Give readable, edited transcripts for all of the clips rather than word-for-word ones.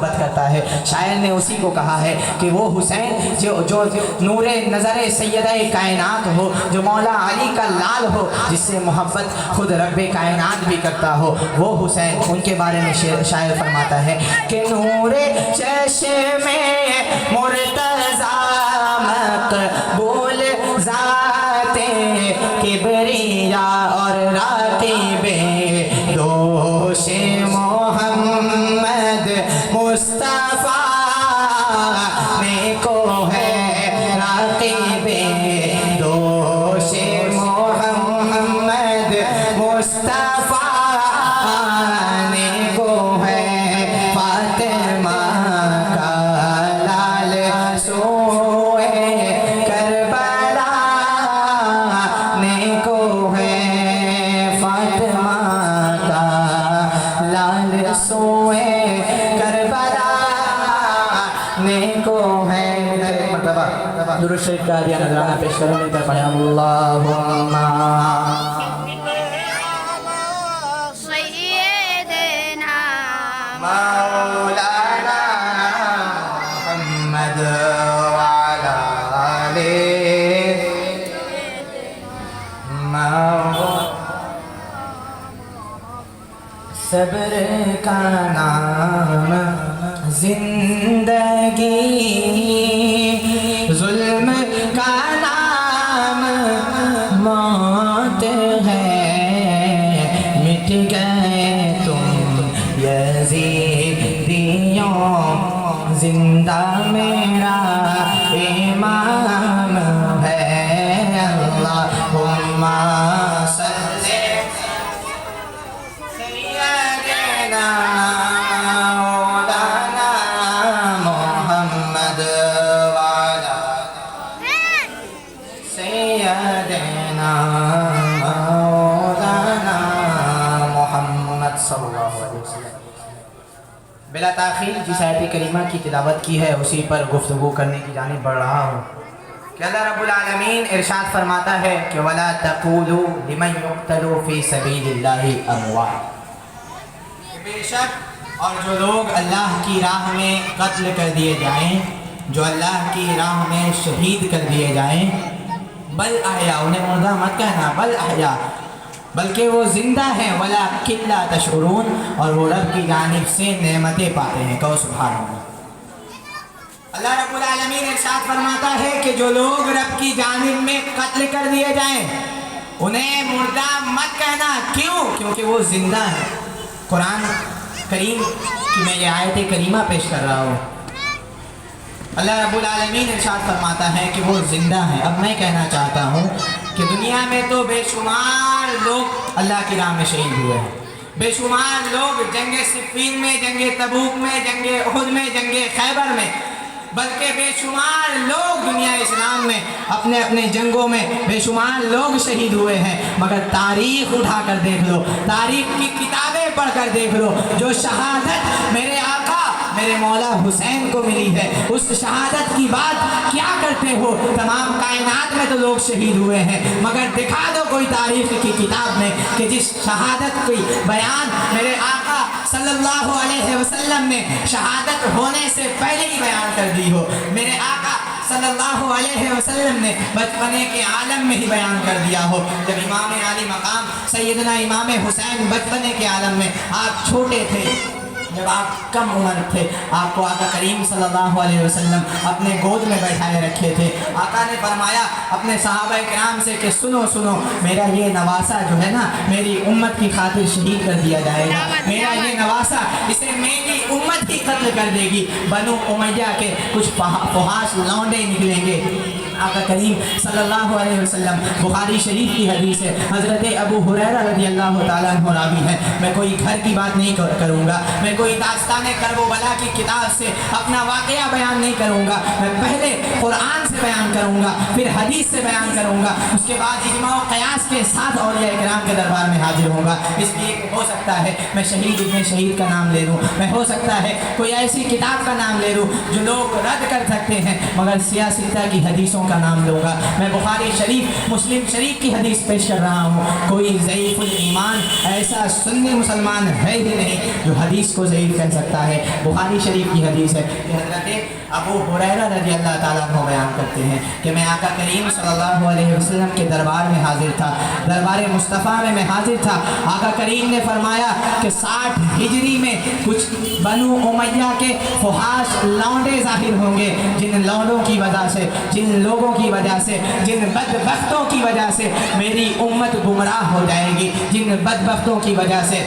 محبت کرتا ہے۔ شاعر نے اسی کو کہا ہے کہ وہ حسین جو نور نظر سیدہ کائنات ہو، جو مولا علی کا لال ہو، جس سے محبت خود رب کائنات بھی کرتا ہو، وہ حسین۔ ان کے بارے میں شاعر فرماتا ہے کہ نور چشم مرتضی مقبول ذات کبریا اور راقب دوش محمد مصطفیٰ کو ہے راقب دوش محمد مصطفیٰ کو ہے فاطمہ کا لال سوئے کربلا کو ہے فاطمہ کا لال سوئے کربلا کو ہے۔ درود شریف کا ہدیہ نذرانہ پیش کروں گے، پڑھیں اللہم سیدنا مولانا محمد وعلا آلہ صبر کا نام زندگی، ظلم کا نام موت ہے، مٹ گئے تم یزیدیوں، زندہ میرا امام ہے۔ اللہم صلی سیدنا مولانا محمد وعلا سیدنا مولانا محمد صلی اللہ علیہ وسلم۔ بلا تاخیر جس آیت کریمہ کی تلاوت کی ہے اسی پر گفتگو کرنے کی جانب بڑھ رہا ہوں کہ اللہ رب العالمین ارشاد فرماتا ہے کہ وَلَا تَقُولُوا لِمَنْ يُقْتَلُوا فِي سَبِيلِ اللَّهِ أَمْوَاتٌ، بے شک اور جو لوگ اللہ کی راہ میں قتل کر دیے جائیں، جو اللہ کی راہ میں شہید کر دیے جائیں، بل احیا، انہیں مردہ مت کہنا، بل احیا، بلکہ وہ زندہ ہیں، وَلَٰكِن لَا تَشْعُرُونَ، اور وہ رب کی جانب سے نعمتیں پاتے ہیں۔ کہو سبحان اللہ۔ اللہ رب العالمین ارشاد فرماتا ہے کہ جو لوگ رب کی جانب میں قتل کر دیے جائیں انہیں مردہ مت کہنا۔ کیوں؟ کیونکہ وہ زندہ ہیں۔ قرآن کریم کی میں یہ آیت کریمہ پیش کر رہا ہوں۔ اللہ رب العالمین ارشاد فرماتا ہے کہ وہ زندہ ہیں۔ اب میں کہنا چاہتا ہوں کہ دنیا میں تو بے شمار لوگ اللہ کی راہ میں شہید ہوئے ہیں، بے شمار لوگ جنگ صفین میں، جنگ تبوک میں، جنگ احد میں، جنگ خیبر میں، بلکہ بے شمار لوگ دنیا اسلام میں اپنے اپنے جنگوں میں بے شمار لوگ شہید ہوئے ہیں، مگر تاریخ اٹھا کر دیکھ لو، تاریخ کی کتابیں پڑھ کر دیکھ لو، جو شہادت میرے آقا میرے مولا حسین کو ملی ہے، اس شہادت کی بات کیا کرتے ہو؟ تمام کائنات میں تو لوگ شہید ہوئے ہیں، مگر دکھا دو کوئی تاریخ کی کتاب میں کہ جس شہادت کی بیان میرے آقا صلی اللہ علیہ وسلم نے شہادت ہونے سے پہلے ہی بیان کر دی ہو۔ میرے آقا صلی اللہ علیہ وسلم نے بچپنے کے عالم میں ہی بیان کر دیا ہو، جب امام علی مقام سیدنا امام حسین بچپنے کے عالم میں، آپ چھوٹے تھے، جب آپ کم عمر تھے، آپ کو آقا کریم صلی اللہ علیہ وسلم اپنے گود میں بیٹھائے رکھے تھے۔ آقا نے فرمایا اپنے صحابہ کرام سے کہ سنو سنو، میرا یہ نواسا جو ہے نا میری امت کی خاطر شہید کر دیا جائے گا، میرا یہ نواسا اسے میری امت ہی قتل کر دے گی، بنو امیہ کے کچھ فحاش لونڈے نکلیں گے۔ آقا کریم صلی اللہ علیہ وسلم، بخاری شریف کی حدیث ہے، حضرت ابو ہریرہ رضی اللہ تعالیٰ عنہ راوی ہے، میں کوئی گھر کی بات نہیں کروں گا، میں کوئی داستان کربلا کی کتاب سے اپنا واقعہ بیان نہیں کروں گا، میں پہلے قرآن سے بیان کروں گا، پھر حدیث سے بیان کروں گا، اس کے بعد اجماع و قیاس کے ساتھ اولیاء کرام کے دربار میں حاضر ہوں گا۔ اس لیے ہو سکتا ہے میں شہید ابن شہید کا نام لے لوں، میں ہو سکتا ہے کوئی ایسی کتاب کا نام لے لوں جو لوگ رد کر سکتے ہیں، مگر سیاستہ کی حدیثوں का नाम लूँगा। मैं बुखारी शरीफ मुस्लिम शरीफ की हदीस पेश कर रहा हूँ। कोई ज़ईफ़ुल ईमान ऐसा सुन्नी मुसलमान है ही नहीं जो हदीस को ज़ईफ़ कह सकता है। बुखारी शरीफ की हदीस है कि हज़रत अबू हुरैरा रज़ी अल्लाह ताला अन्हु बयान करते हैं कि मैं आका करीम सल्लल्लाहु अलैहि वसल्लम के दरबार में हाजिर था, दरबार मुस्तफ़ा में मैं हाजिर था। आका करीम ने फरमाया कि 60 हिजरी में कुछ बनु उमैया के फुहाश लौंडे ज़ाहिर होंगे, जिन लौंडों की वजह से, जिन लोगों की वजह से, जिन बदबख्तों की वजह से मेरी उम्मत गुमराह हो जाएगी, जिन बदबख्तों की वजह से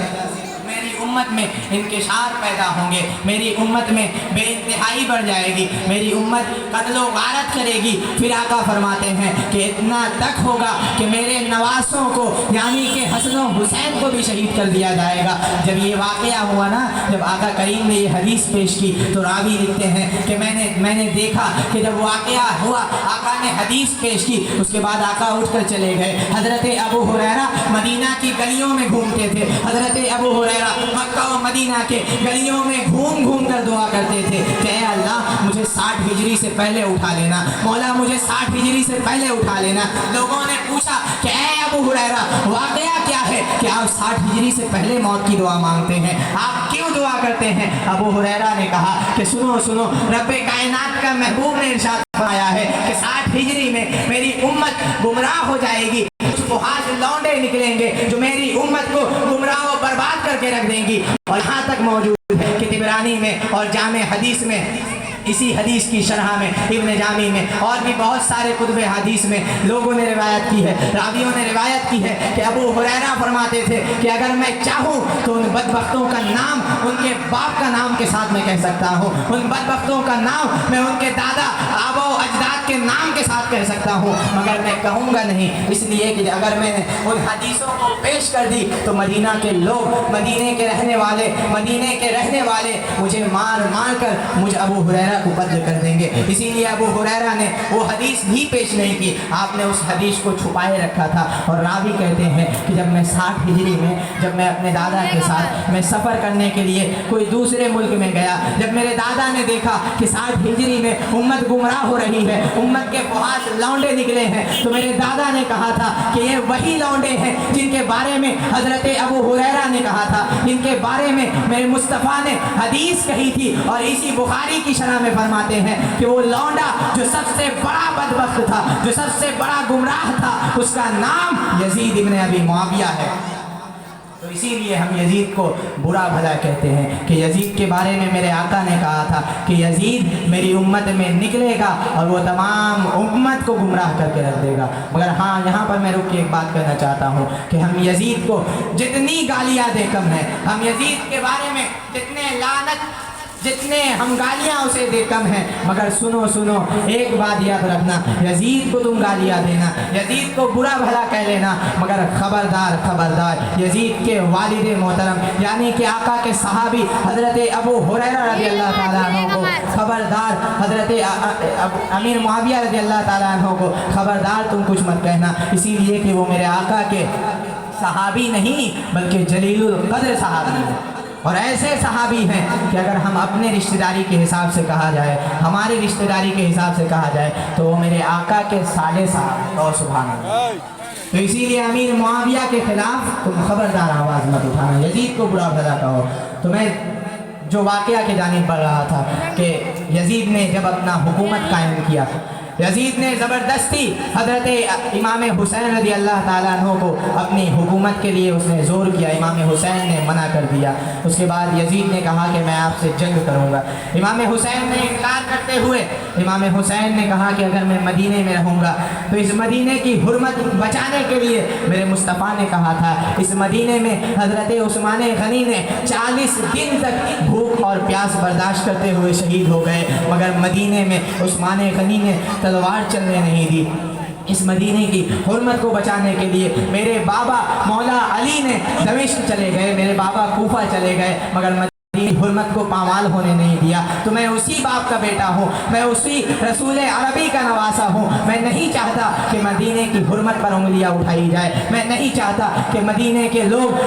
उम्मत में इंकिशार पैदा होंगे, मेरी उम्मत में बेइंतहाई बढ़ जाएगी, मेरी उम्मत कत्लो गारत करेगी। फिर आका फरमाते हैं कि इतना तक होगा कि मेरे नवासों को यानी कि हसन और हुसैन को भी शहीद कर दिया जाएगा। जब ये वाक़या हुआ ना, जब आका करीम ने ये हदीस पेश की तो रावी लिखते हैं कि मैंने देखा कि जब वाक़या हुआ, आका ने हदीस पेश की, उसके बाद आका उठकर चले गए। हज़रत अबू हुरैरा मदीना की गलियों में घूमते थे। हज़रत अबू हुरैरा मक्का और मदीना के गलियों में घूम घूम कर दुआ करते थे कि ऐ अल्लाह मुझे 60 हिजरी से पहले उठा लेना, मौला मुझे 60 हिजरी से पहले उठा लेना। लोगों ने पूछा कि ऐ अबू हुरैरा वाक़या क्या है कि आप 60 हिजरी से पहले मौत की दुआ मांगते हैं, आप क्यों दुआ करते हैं? अबू हुरैरा ने कहा कि सुनो सुनो, रब्बे कायनात का महबूब ने इरशाद फरमाया है कि 60 हिजरी में मेरी उम्मत गुमराह हो जाएगी, फुहाश लौंडे निकलेंगे जो मेरी उम्मत को गुमराह और बर्बाद करके रख देंगी। और यहाँ तक मौजूद है कि तिबरानी में और जामे हदीस में, इसी हदीस की शरह में, इब्न जामी में और भी बहुत सारे कुतुबे हदीस में लोगों ने रिवायत की है, रावियों ने रिवायत की है कि अबू हुरैरा फरमाते थे कि अगर मैं चाहूँ तो उन बदबख्तों का नाम उनके बाप का नाम के साथ मैं कह सकता हूँ, उन बदबख्तों का नाम मैं उनके दादा आबो अजदाद के नाम के साथ कह सकता हूँ, मगर मैं कहूँगा नहीं, इसलिए कि अगर मैंने उन हदीसों को पेश कर दी तो मदीना के लोग, मदीने के रहने वाले मुझे मार मार कर मुझे अबू हुरैरा को कत्ल कर देंगे। इसीलिए अबू हुरैरा ने वो हदीस भी पेश नहीं की, आपने उस हदीस को छुपाए रखा था। और रावी कहते हैं कि जब मैं 60 हिजरी में, जब मैं अपने दादा के साथ मैं सफ़र करने के लिए कोई दूसरे मुल्क में गया, जब मेरे दादा ने देखा कि 60 हिजरी में उम्मत गुमराह हो रही है, उम्मत के फुहाश लौंडे निकले हैं, तो मेरे दादा ने कहा था कि ये वही लौंडे हैं जिनके बारे में हज़रत अबू हुरैरा ने कहा था, जिनके बारे में मेरे मुस्तफ़ा ने हदीस कही थी। और इसी बुखारी की शरह में फरमाते हैं कि वो लौंडा जो सबसे बड़ा बदबख्त था, जो सबसे बड़ा गुमराह था, उसका नाम यजीद इब्न अबी मुआविया है। तो इसीलिए हम यजीद को बुरा भला कहते हैं कि यजीद के बारे में मेरे आका ने कहा था कि यजीद मेरी उम्मत में निकलेगा और वो तमाम उम्मत को गुमराह करके रख देगा। मगर हाँ, यहाँ पर मैं रुक के एक बात कहना चाहता हूँ कि हम यजीद को जितनी गालियाँ दे कम है, हम यजीद के बारे में जितने हम गालियाँ उसे दे कम हैं। मगर सुनो सुनो, एक बात याद रखना, यजीद को तुम गालियाँ देना, यजीद को बुरा भला कह लेना, मगर खबरदार खबरदार, यजीद के वालिद मोहतरम यानी कि आका के सहाबी हज़रत अबू हुरैरा रज़ी अल्लाह ताला अन्हु को खबरदार, हज़रत अमीर मुआविया रज़ी अल्लाह ताला अन्हु को खबरदार तुम कुछ मत कहना, इसीलिए कि वो मेरे आका के सहाबी नहीं बल्कि जलीलुल कद्र सहाबी हैं। और ऐसे सहाबी हैं कि अगर हम अपने रिश्तेदारी के हिसाब से कहा जाए, हमारी रिश्तेदारी के हिसाब से कहा जाए, तो वो मेरे आका के साले साहब और सुभान अल्लाह। तो इसीलिए अमीर मुआविया के खिलाफ तुम खबरदार आवाज़ मत उठाना, यजीद को बुरा भला कहो। तो मैं जो वाक़या के जानिब बढ़ रहा था कि यजीद ने जब अपना हुकूमत कायम किया, यजीद ने ज़बरदस्ती हज़रत इमाम हुसैन रज़ी अल्लाह ताला अन्हु को अपनी हुकूमत के लिए उसने ज़ोर किया, इमाम हुसैन ने मना कर दिया। उसके बाद यजीद ने कहा कि मैं आपसे जंग करूँगा। इमाम हुसैन ने इनकार करते हुए इमाम हुसैन ने कहा कि अगर मैं मदीने में रहूँगा तो इस मदीने की हुर्मत बचाने के लिए मेरे मुस्तफ़ा ने कहा था, इस मदीने में हज़रत उस्मान गनी ने 40 दिन तक भूख और प्यास बर्दाश्त करते हुए शहीद हो गए, मगर मदीने में उस्मान गनी ने तलवार चलने नहीं दी। इस मदीने की हुर्मत को बचाने के लिए मेरे बाबा मौला अली ने दमिश्क चले गए, मेरे बाबा कूफा चले गए, मगर मदीने हुर्मत को पामाल होने नहीं दिया। तो मैं उसी बाप का बेटा हूँ, मैं उसी रसूल अरबी का नवासा हूँ। मैं नहीं चाहता कि मदीने की हुर्मत पर उंगलियाँ उठाई जाए। मैं नहीं चाहता कि मदीने के लोग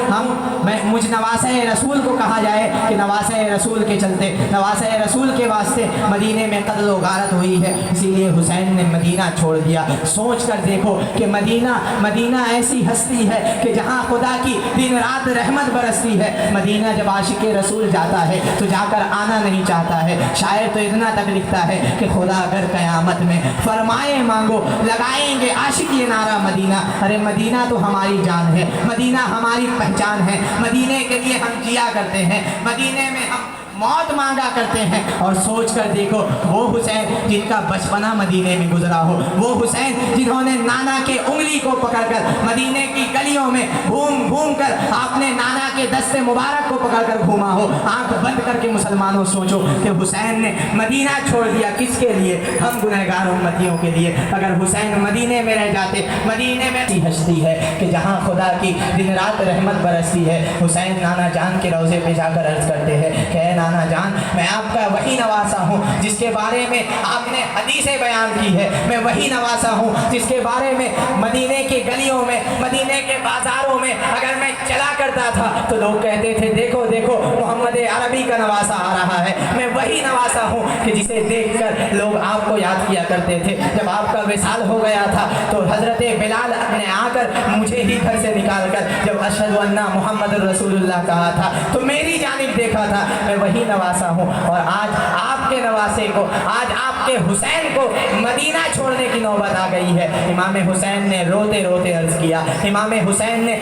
मुझ नवासा रसूल को कहा जाए कि नवासा रसूल के चलते, नवासा रसूल के वास्ते मदीने में कत्ल व गारत हुई है, इसीलिए हुसैन ने मदीना छोड़ दिया। सोच कर देखो कि मदीना ऐसी हस्ती है कि जहाँ खुदा की दिन रात रहमत बरसती है। मदीना जब आशिक रसूल जाता है तो जाकर आना नहीं चाहता है। शायर तो इतना तक लिखता है कि खुदा अगर क़यामत में फरमाए मांगो, लगाएंगे आशिक ये नारा मदीना। अरे मदीना तो हमारी जान है, मदीना हमारी पहचान है, मदीने के लिए हम जिया करते हैं, मदीने में हम मौत मांगा करते हैं। और सोच कर देखो वो हुसैन जिनका बचपना मदीने में गुजरा हो, वो हुसैन जिन्होंने नाना के उंगली को पकड़कर मदीने की गलियों में घूम कर आपने नाना के दस्ते मुबारक को पकड़कर घूमा हो। आंख बंद करके मुसलमानों सोचो कि हुसैन ने मदीना छोड़ दिया किसके लिए? हम गुनहगार उम्मतियों के लिए। अगर हुसैन मदीने में रह जाते, मदीने में ऐसी हस्ती है कि जहाँ खुदा की दिन रात रहमत बरसती है। हुसैन नाना जान के रोज़े पे जाकर अर्ज करते हैं कि नाना जान, मैं आपका वही नवासा हूँ जिसके बारे में आपने हदीसें बयान की है। मैं वही नवासा हूँ जिसके बारे में मदीने की गलियों में, मदीने के बाजारों में अगर मैं चला करता था तो लोग कहते थे देखो देखो मोहम्मद अरबी का नवासा आ रहा है। मैं वही नवासा हूँ कि जिसे देखकर लोग आपको याद किया करते थे। जब आपका विसाल हो गया था तो हज़रत बिलाल ने आकर मुझे ही घर से निकाल कर जब अशहदु अन्ना मुहम्मद रसूलुल्लाह कहा था तो मेरी जानिब देखा था। मैं वही नवासा हूँ और आज आपके नवासे को, आज आपके हुसैन को मदीना छोड़ने की नौबत आ गई है। इमाम हुसैन ने रोते रोते अर्ज किया, इमाम हुसैन ने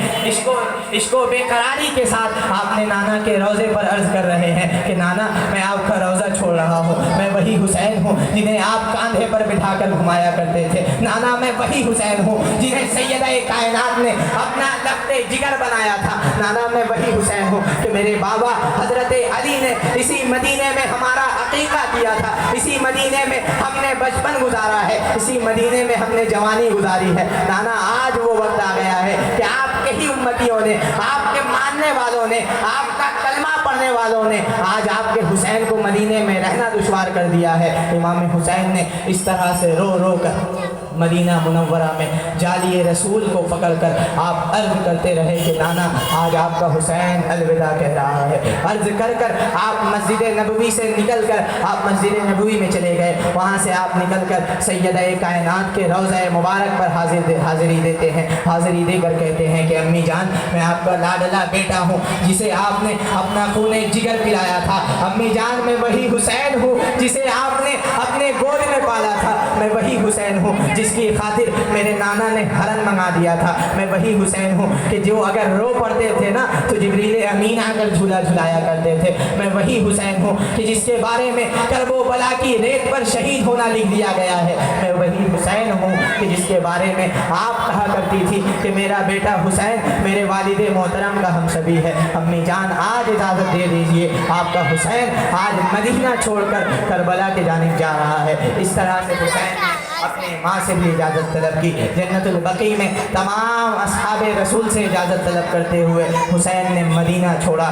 इसको बेकरारी के साथ आपने नाना के रोज़े पर अर्ज कर रहे हैं कि नाना मैं आपका रोज़ा छोड़ रहा हूँ। मैं वही हुसैन हूँ जिन्हें आप कांधे पर बिठाकर घुमाया करते थे। नाना मैं वही हुसैन हूँ जिन्हें सैयद-ए कायनात ने अपना लफ्ते जिगर बनाया था। नाना मैं वही हुसैन हूँ कि मेरे बाबा हजरत अली ने इसी मदीने में हमारा अकीका किया था, इसी मदीने में हमने बचपन गुजारा है, इसी मदीने में हमने जवानी गुजारी है। नाना आज वो वक्त आ गया है कि आपके ही उम्मतियों ने, आपके मानने वालों ने, आपका कलमा पढ़ने वालों ने आज आपके हुसैन को मदीने में रहना दुश्वार कर दिया है। इमाम हुसैन ने इस तरह से रो रो कर मदीना मुनव्वरा में जालिए रसूल को पकड़कर आप अर्ज करते रहे कि नाना आज आपका हुसैन अलविदा कह रहा है। अर्ज कर कर आप मस्जिद नबवी से निकल कर आप मस्जिद नबवी में चले गए। वहाँ से आप निकल कर सैयद-ए कायनात के रोज़ा मुबारक पर हाज़िरी देते हैं। हाज़िरी देकर कहते हैं कि अम्मी जान मैं आपका लाडला बेटा हूँ जिसे आपने अपना खूने जिगर पिलाया था। अम्मी जान मैं वही हुसैन हूँ जिसे आपने अपने गोद में पाला था। मैं वही हुसैन हूँ जिसकी खातिर मेरे नाना ने हरन मंगा दिया था। मैं वही हुसैन हूँ कि जो अगर रो पड़ते थे ना तो जिब्रील अमीन आकर झूला झुलाया करते थे। मैं वही हुसैन हूँ कि जिसके बारे में करबला की रेत पर शहीद होना लिख दिया गया है। मैं वही हुसैन हूँ कि जिसके बारे में आप कहा करती थी कि मेरा बेटा हुसैन मेरे वालिद मोहतरम का हम सभी है। अम्मी जान आज इजाज़त दे दीजिए, आपका हुसैन आज मदीना छोड़कर करबला के जानिब जा रहा है। इस तरह से हुसैन ने अपने माँ से भी इजाज़त तलब की। जन्नतुल बकी में तमाम असहाबे रसूल से इजाज़त तलब करते हुए हुसैन ने मदीना छोड़ा।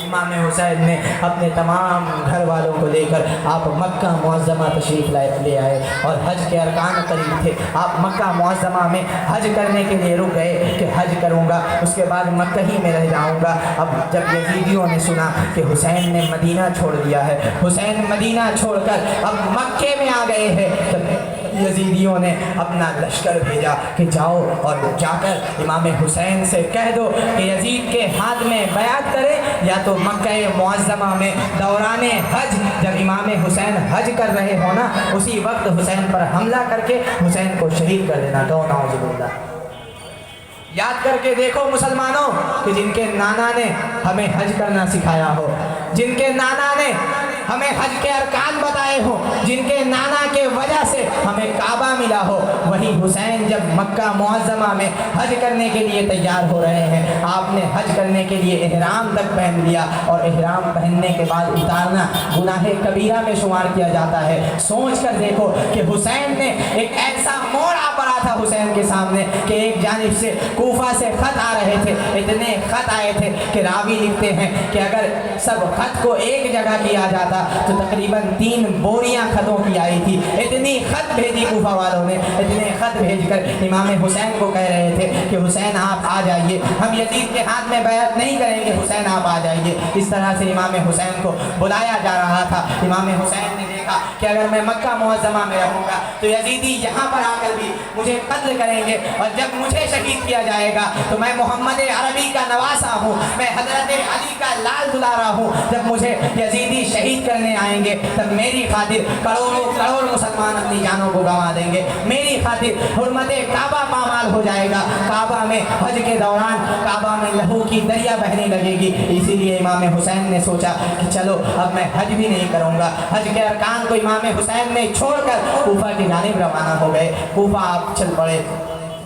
इमाम हुसैन ने अपने तमाम घर वालों को लेकर आप मक्का मुअज़्ज़मा तशरीफ़ ले आए और हज के अरकान करीब थे। आप मक्का मुअज़्ज़मा में हज करने के लिए रुक गए कि हज करूँगा उसके बाद मक्का ही में रह जाऊँगा। अब जब यजीदियों ने सुना कि हुसैन ने मदीना छोड़ दिया है, हुसैन मदीना छोड़कर अब मक्के में आ गए हैं, तब यजीदियों ने अपना लश्कर भेजा कि जाओ और जाकर इमाम हुसैन से कह दो कि यजीद के हाथ में बैअत करें या तो मक्का मुअज़्ज़मा में दौराने हज जब इमाम हुसैन हज कर रहे हो ना उसी वक्त हुसैन पर हमला करके हुसैन को शहीद कर देना। कहो नाउज़ुबिल्लाह। याद करके देखो मुसलमानों कि जिनके नाना ने हमें हज करना सिखाया हो, जिनके नाना ने हमें हज के अरकान बताए हो, जिनके नाना के वजह से हमें काबा मिला हो, वही हुसैन जब मक्का मुअज़्ज़मा में हज करने के लिए तैयार हो रहे हैं, आपने हज करने के लिए इहराम तक पहन लिया और इहराम पहनने के बाद उतारना गुनाह कबीरा में शुमार किया जाता है। सोच कर देखो कि हुसैन ने एक ऐसा मोड़ पड़ा था हुसैन के सामने कि एक जानिब से कूफा से खत आ रहे थे, इतने खत आए थे कि रावी लिखते हैं कि अगर सब खत को एक जगह किया जाता तो तकरीबन 3 बोरियां खतों की आई थी। इतनी खत भेजी कूफा वालों ने, इतने खत भेजकर इमाम हुसैन को कह रहे थे कि हुसैन आप आ जाइए, हम यजीद के हाथ में बैत नहीं करेंगे, हुसैन आप आ जाइए। इस तरह से इमाम हुसैन को बुलाया जा रहा था। इमाम हुसैन ने देखा कि अगर मैं मक्का मुअज़्ज़मा में रहूँगा तो यजीदी यहाँ पर आकर भी मुझे कत्ल करेंगे, और जब मुझे शहीद किया जाएगा तो मैं मोहम्मद अरबी का नवासा हूँ, मैं हज़रत अली का लाल दुलारा हूँ। जब मुझे यजीदी शहीद करने आएंगे तब मेरी खातिर करोड़ों करोड़ मुसलमान अपनी जानों को गंवा देंगे, मेरी खातिर हुर्मत काबा पामाल हो जाएगा। काबा में हज के दौरान काबा में लहू की दरिया बहने लगेगी। इसीलिए इमाम हुसैन ने सोचा कि चलो अब मैं हज भी नहीं करूँगा। हज के अरकान को इमाम हुसैन ने छोड़कर कूफा की जानिब रवाना हो गए। कूफा आप चल पड़े।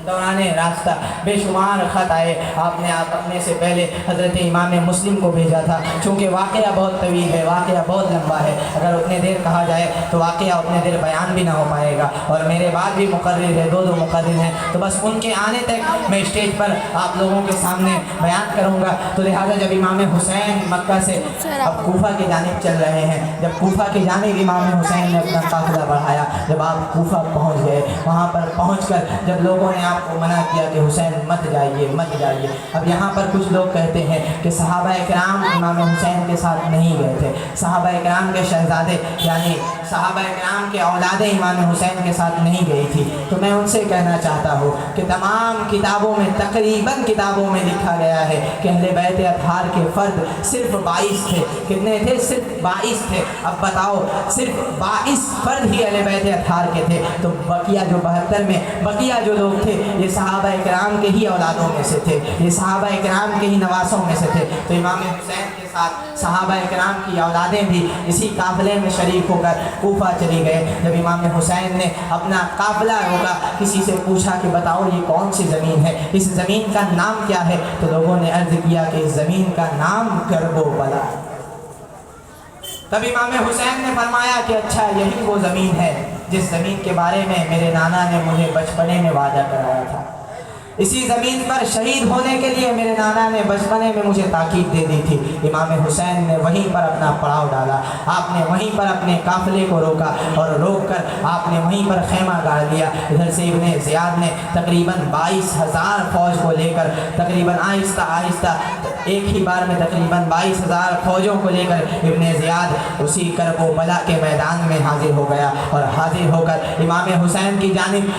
दौराने रास्ता बेशुमार ख़त आए। आपने आप अपने से पहले हज़रत इमाम मुस्लिम को भेजा था। चूँकि वाक़या बहुत तवील है, वाक़या बहुत लंबा है, अगर उतने देर कहा जाए तो वाक़या उतने देर बयान भी ना हो पाएगा, और मेरे बाद भी मुक़र्रिर है, दो मुक़र्रिर हैं, तो बस उनके आने तक मैं स्टेज पर आप लोगों के सामने बयान करूँगा। तो लिहाजा जब इमाम हुसैन मक्का से अब कूफा की जानिब चल रहे हैं, जब कूफा की जानिब इमाम हुसैन ने अपना काफ़िला बढ़ाया, जब आप कूफा पहुँच गए, वहाँ पर पहुँचकर जब लोगों ने आपको मना किया कि हुसैन मत जाइए मत जाइए। अब यहाँ पर कुछ लोग कहते हैं कि सहाबाए किराम इमाम हुसैन के साथ नहीं गए थे, सहाबाए किराम के शहजादे यानी सहाबाए किराम के औलादे इमाम हुसैन के साथ नहीं गई थी। तो मैं उनसे कहना चाहता हूँ कि तमाम किताबों में, तकरीबन किताबों में लिखा गया है कि अहले बैत अतहार के फ़र्द सिर्फ 22 थे। कितने थे? सिर्फ 22 थे। अब बताओ, सिर्फ 22 फ़र्द ही अहले बैत अतहार के थे, तो बकिया जो 72 में बकिया जो लोग थे ये सहाबा इकराम के ही औलादों में से थे, ये सहाबा इकराम के ही नवासों में से थे। तो इमाम हुसैन के साथ सहाबा इकराम की औलादें भी इसी काफ़िले में शरीक होकर कूफा चली गए। जब इमाम हुसैन ने अपना काफ़िला रोका, किसी से पूछा कि बताओ ये कौन सी ज़मीन है, इस ज़मीन का नाम क्या है, तो लोगों ने अर्ज़ किया कि इस ज़मीन का नाम करबला। तब इमाम हुसैन ने फरमाया कि अच्छा यही वो ज़मीन है जिस ज़मीन के बारे में मेरे नाना ने मुझे बचपने में वादा कराया था। इसी ज़मीन पर शहीद होने के लिए मेरे नाना ने बचपने में मुझे ताकीद दे दी थी। इमाम हुसैन ने वहीं पर अपना पड़ाव डाला, आपने वहीं पर अपने काफ़िले को रोका, और रोक कर आपने वहीं पर खेमा गाड़ लिया। इधर से इब्ने ज़ियाद ने तकरीबन 22,000 फ़ौज को लेकर तकरीबन आहिस्ता आहिस्ता एक ही बार में तकरीबन 22,000 फ़ौजों को लेकर इब्ने ज़ियाद उसी करबला के मैदान में हाजिर हो गया, और हाजिर होकर इमाम हुसैन की जानिब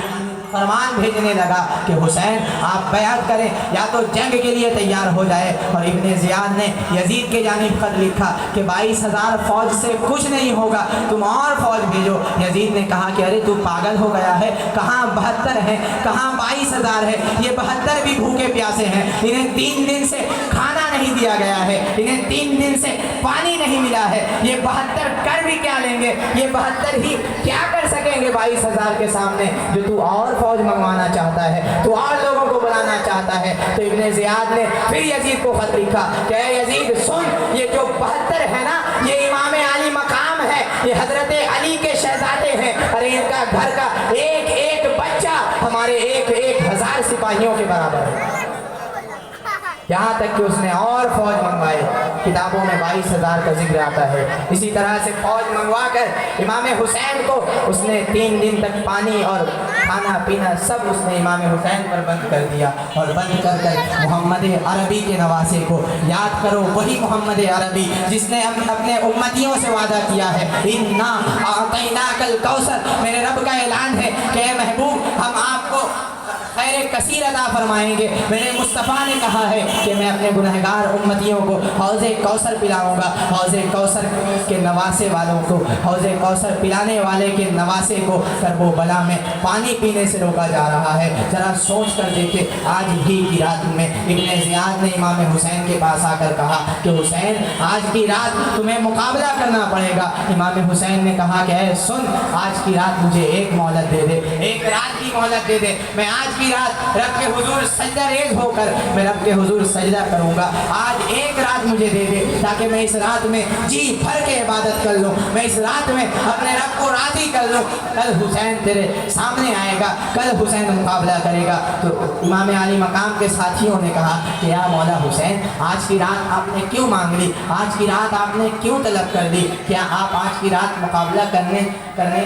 फरमान भेजने लगा कि हुसैन आप बैअत करें, या तो जंग के लिए तैयार हो जाए। और इब्ने ज़ियाद ने यजीद के जानिब ख़त लिखा कि 22,000 फ़ौज से कुछ नहीं होगा, तुम और फ़ौज भेजो। यजीद ने कहा कि अरे तू पागल हो गया है, कहाँ 72 हैं, कहाँ 22,000 है, ये 72 भी भूखे प्यासे हैं, इन्हें 3 दिन से खाना नहीं दिया गया है, इन्हें 3 दिन से पानी नहीं मिला है, ये 72 कर भी क्या लेंगे, ये 72 ही क्या कर सकेंगे 22,000 के सामने, जो तू और फौज मंगवाना चाहता है, तो और लोगों को बुलाना चाहता है। तो इब्ने ज़ियाद ने फिर यजीद को खत लिखा कि यजीद सुन, ये जो 72 है ना, ये इमाम अली मकाम है, ये हजरत अली के शहजादे हैं, अरे इनका घर का एक एक बच्चा हमारे एक एक 1000 सिपाहियों के बराबर है। यहाँ तक कि उसने और फौज मंगवाई, किताबों में 22,000 का जिक्र आता है। इसी तरह से फौज मंगवा कर इमाम हुसैन को उसने 3 दिन तक पानी और खाना पीना सब उसने इमाम हुसैन पर बंद कर दिया, और बंद कर कर मोहम्मद अरबी के नवासे को याद करो, वही मोहम्मद अरबी जिसने अपने उम्मतियों से वादा किया है, इन्ना आतैनाकल कौसर, मेरे रब का ऐलान है कि महबूब हम आपको खैर कसीर अता फरमाएंगे। मेरे मुस्तफ़ा ने कहा है कि मैं अपने गुनहगार उम्मतियों को हौज़े कौसर पिलाऊंगा। हौज़े कौसर के नवासे वालों को, हौज़े कौसर पिलाने वाले के नवासे को करबला में पानी पीने से रोका जा रहा है। ज़रा सोच कर देखे, आज ही की रात में इब्ने ज़ियाद ने इमाम हुसैन के पास आकर कहा कि हुसैन आज की रात तुम्हें मुकाबला करना पड़ेगा। इमाम हुसैन ने कहा कि सुन, आज की रात मुझे एक मोहलत दे दे, एक रात की मोहलत दे दे, मैं आज की रात रब के हुजूर सजदा रेज होकर मैं रब के हुजूर सजदा करूंगा। आज एक रात मुझे दे दे ताकि मैं इस रात में जी भर के इबादत कर लूँ, मैं इस रात में अपने रब को राजी कर लूँ। कल हुसैन तेरे सामने आएगा, कल हुसैन मुकाबला करेगा। तो इमाम आली मकाम के साथियों ने कहा कि या मौला हुसैन, आज की रात आपने क्यों मांग ली, आज की रात आपने क्यों तलब कर दी, क्या आप आज की रात मुकाबला करने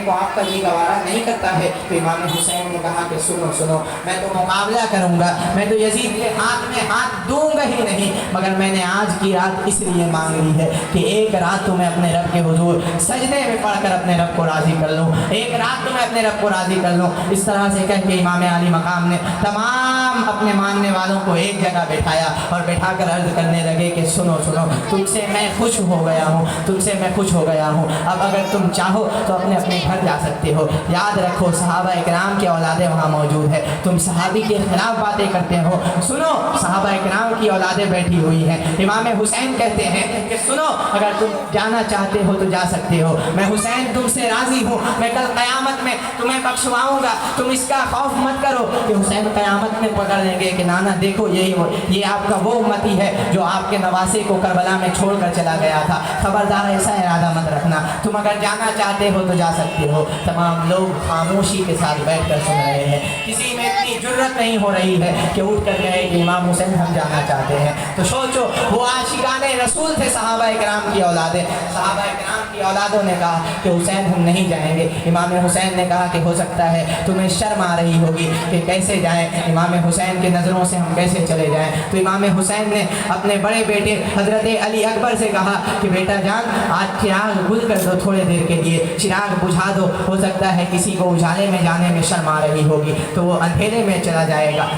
को आपका जी गवारा नहीं करता है? तो इमाम हुसैन ने कहा कि सुनो सुनो, मैं तो मुकाबला करूंगा, मैं तो यजीद के हाथ में हाथ दूंगा ही नहीं, मगर मैंने आज की रात इसलिए मांग ली है कि एक रात तो मैं अपने रब के हुजूर सजदे में पढ़कर अपने रब को राजी कर लूँ, एक रात तो मैं अपने रब को राजी कर लूँ। इस तरह से कह के इमाम आली मकाम ने तमाम अपने मानने वालों को एक जगह बैठाया और बैठाकर अर्ज करने लगे कि सुनो सुनो, तुमसे मैं खुश हो गया हूँ, तुमसे मैं खुश हो गया हूँ। अब अगर तुम चाहो तो अपने अपने घर जा सकते हो। याद रखो सहाबा इकराम के औलादे वहाँ मौजूद है, तुम सहाबी के खिलाफ बातें करते हो। सुनो, सहाबा इकराम की औलादे बैठी हुई हैं। इमाम हुसैन कहते हैं कि सुनो, अगर तुम जाना चाहते हो तो जा सकते हो, मैं हुसैन तुमसे राजी हूँ, मैं कल क़यामत में तुम्हें बख्शवाऊँगा, तुम इसका खौफ मत करो कि हुसैन क़यामत में पकड़ लेंगे कि नाना देखो ये आपका वो उम्मती है जो आपके नवासे को करबला में छोड़ कर चला गया था, खबरदार ऐसा इरादा मत रखना, तुम अगर जाना चाहते हो तो जा सकते हो। तमाम लोग खामोशी के साथ बैठ कर सुन रहे हैं, किसी में इतनी जुर्रत नहीं हो रही है कि उठ कर कहे कि इमाम हुसैन हम जाना चाहते हैं। तो सोचो, वो आशिकाने रसूल थे सहाबा इकराम की औलादे, सहाबा इकराम की औलादों ने कहा कि हुसैन हम नहीं जाएंगे। इमाम हुसैन ने कहा कि हो सकता है तुम्हें शर्म आ रही होगी कि कैसे जाएं, इमाम हुसैन के नज़रों से हम कैसे चले जाएं। तो इमाम हुसैन ने अपने बड़े बेटे हज़रत अली अकबर से कहा कि बेटा जान, आज चिराग बुझ कर दो, थोड़े देर के लिए चिराग बुझा दो, हो सकता है किसी को उजाले में जाने में शर्म आ रही होगी तो वो अंधेरे में चला जाएगा।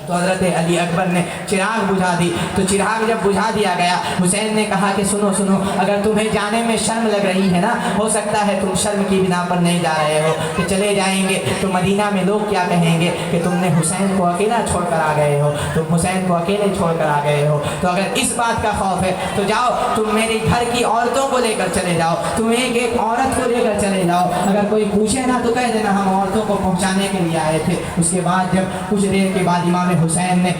तो हज़रत अली अकबर ने चिराग बुझा दी। तो चिराग जब बुझा दिया गया, हुसैन ने कहा कि सुनो सुनो, अगर तुम्हें जाने में शर्म लग रही है ना, हो सकता है तुम शर्म की बिना पर नहीं जा रहे हो कि चले जाएंगे तो मदीना में लोग क्या कहेंगे कि तुमने हुसैन को अकेला छोड़कर आ गए हो, तुम हुसैन को अकेले छोड़कर आ गए हो। तो अगर इस बात का खौफ है तो जाओ, तुम मेरे घर की औरतों को लेकर चले जाओ, तुम एक औरत को लेकर चले जाओ, अगर कोई पूछे ना तो कह देना हम औरतों को पहुँचाने के लिए आए थे। उसके बाद जब कुछ देर के बाद इमाम हुसैन ने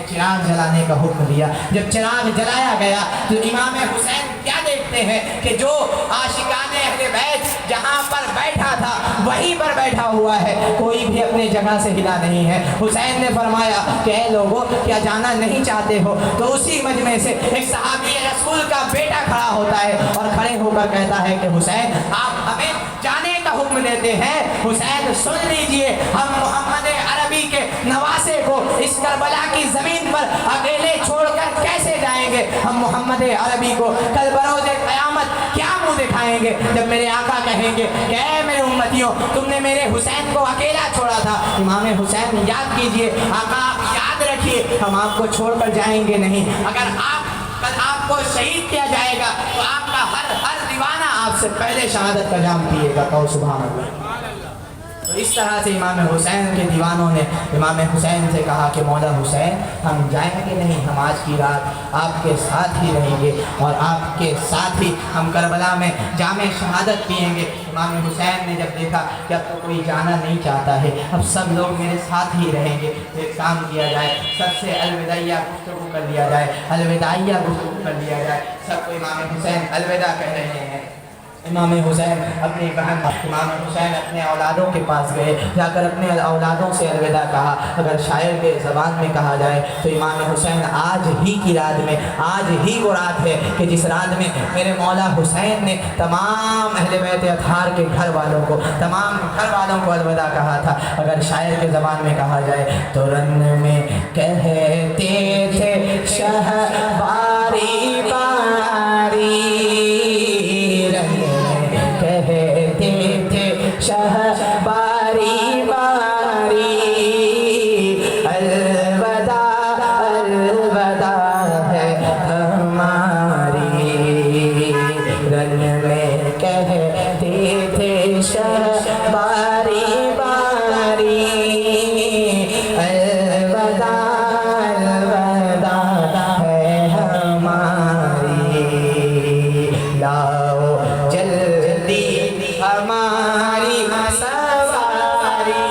चिराग जलाने का हुक्म दिया। जब चिराग जलाया गया तो इमाम हुसैन क्या देखते हैं कि जो आशिकाने अहले बैत जहाँ पर बैठा था वहीं पर बैठा हुआ है, कोई भी अपने जगह से हिला नहीं है। हुसैन ने फरमाया कि ऐ लोगों, क्या जाना नहीं चाहते हो? तो उसी मजमे से एक सहाबी रसूल का बेटा खड़ा होता है और खड़े होकर कहता है कि हुसैन, आप हमें जाने का हुक्म देते हैं। हुसैन सुन लीजिए, हम मोहम्मद अरबी के नवासे को इस करबला की ज़मीन पर अकेले छोड़कर कैसे जाएंगे? हम मोहम्मद अरबी को कल बरोज़े क़यामत क्या मुँह दिखाएंगे जब मेरे आका कहेंगे कि ऐ मेरे उम्मतियों, तुमने मेरे हुसैन को अकेला छोड़ा था। इमाम हुसैन याद कीजिए, आका याद रखिए, हम आपको छोड़कर जाएंगे नहीं। अगर कल आपको शहीद किया जाएगा तो आपका हर दीवाना आपसे पहले शहादत का जाम पिएगा। कहो सुभान अल्लाह। तो इस तरह से इमाम हुसैन के दीवानों ने इमाम हुसैन से कहा कि मौला हुसैन, हम जाएंगे नहीं, हम आज की रात आपके साथ ही रहेंगे और आपके साथ ही हम करबला में जामे शहादत पिएंगे। इमाम हुसैन ने जब देखा कि अब तो कोई जाना नहीं चाहता है, अब सब लोग मेरे साथ ही रहेंगे, तो एक काम किया जाए, सबसे अलविदाइया गुफ्तगू कर लिया जाए, अलविदाइया गुफ्तगू कर लिया जाए। सबको इमाम हुसैन अलविदा कह रहे हैं। इमाम हुसैन अपनी बहन इमाम हुसैन अपने औलादों के पास गए, जाकर अपने औलादों से अलविदा कहा। अगर शायर के ज़बान में कहा जाए तो इमाम हुसैन आज ही की रात में, आज ही वो रात है कि जिस रात में मेरे मौला हुसैन ने तमाम अहले बैत अतहार के घर वालों को, तमाम घर वालों को अलविदा कहा था। अगर शायर के ज़बान में कहा जाए तो रन में कहते थे शहबारी बारी, शहबारी बारी, अलविदा अलविदा है हमारी। रन में कहते थे शहबारी बारी, अलविदा अलविदा है हमारी। लाओ जल्दी हमारी सवारी,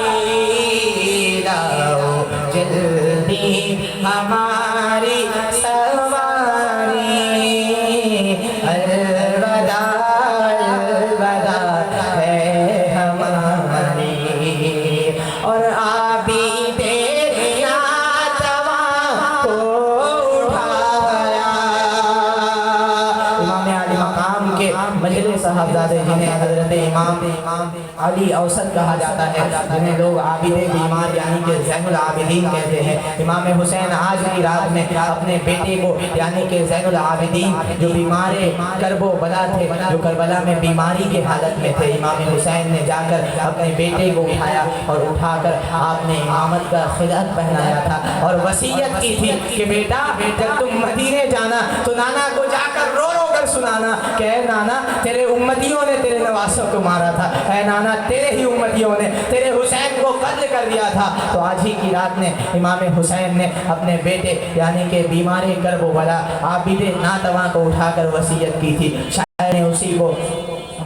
کے مجلے صاحبزادے جنہیں حضرت امام علی اوسط کہا جاتا ہے، جنہیں لوگ عابد بیمار یعنی کہ زین العابدین کہتے ہیں، امام حسین آج کی رات میں اپنے بیٹے کو یعنی کہ زین العابدین جو بیمار کرب و بلا تھے، جو کربلا میں بیماری کے حالت میں تھے، امام حسین نے جا کر اپنے بیٹے کو اٹھایا اور اٹھا کر آپ نے امامت کا خلعت پہنایا تھا اور وصیت کی تھی کہ بیٹا جب تم مدینے جانا تو نانا کو جا کر رو رو کر سنانا کہ اے نانا تیرے امتیوں نے تیرے نواسوں کو مارا تھا، اے نانا تیرے ہی امتیوں نے تیرے حسین کو قتل کر دیا تھا۔ تو آج ہی کی رات نے امام حسین نے اپنے بیٹے یعنی کہ بیمار کرب و بلا عابد ناتواں کو اٹھا کر وصیت کی تھی۔ شاعر نے اسی کو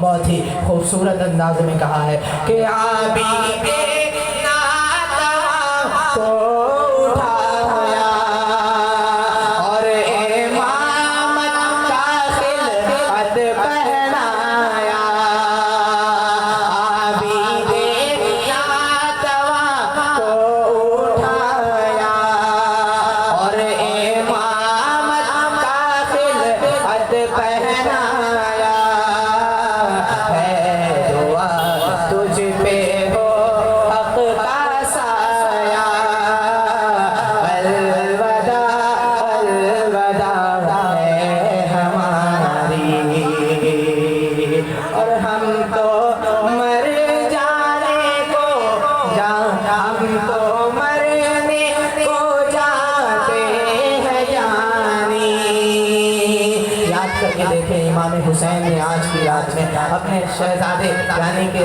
بہت ہی خوبصورت انداز میں کہا ہے کہ عابد ناتواں کو اٹھایا اور امامت کا خلعت پہنایا، عابد ناتواں کو اٹھایا اور امامت کا خلعت پہنایا، ہے دعا تجھ پہ ہو حق کا سایہ، الوداع الوداع ہے ہماری، اور ہم تو مر جانے کو ہم تو مرنے کو جاتے ہیں جانی۔ یاد کر کے دیکھیں امام حسین نے آج کی رات میں اپنے شہزادے یعنی کہ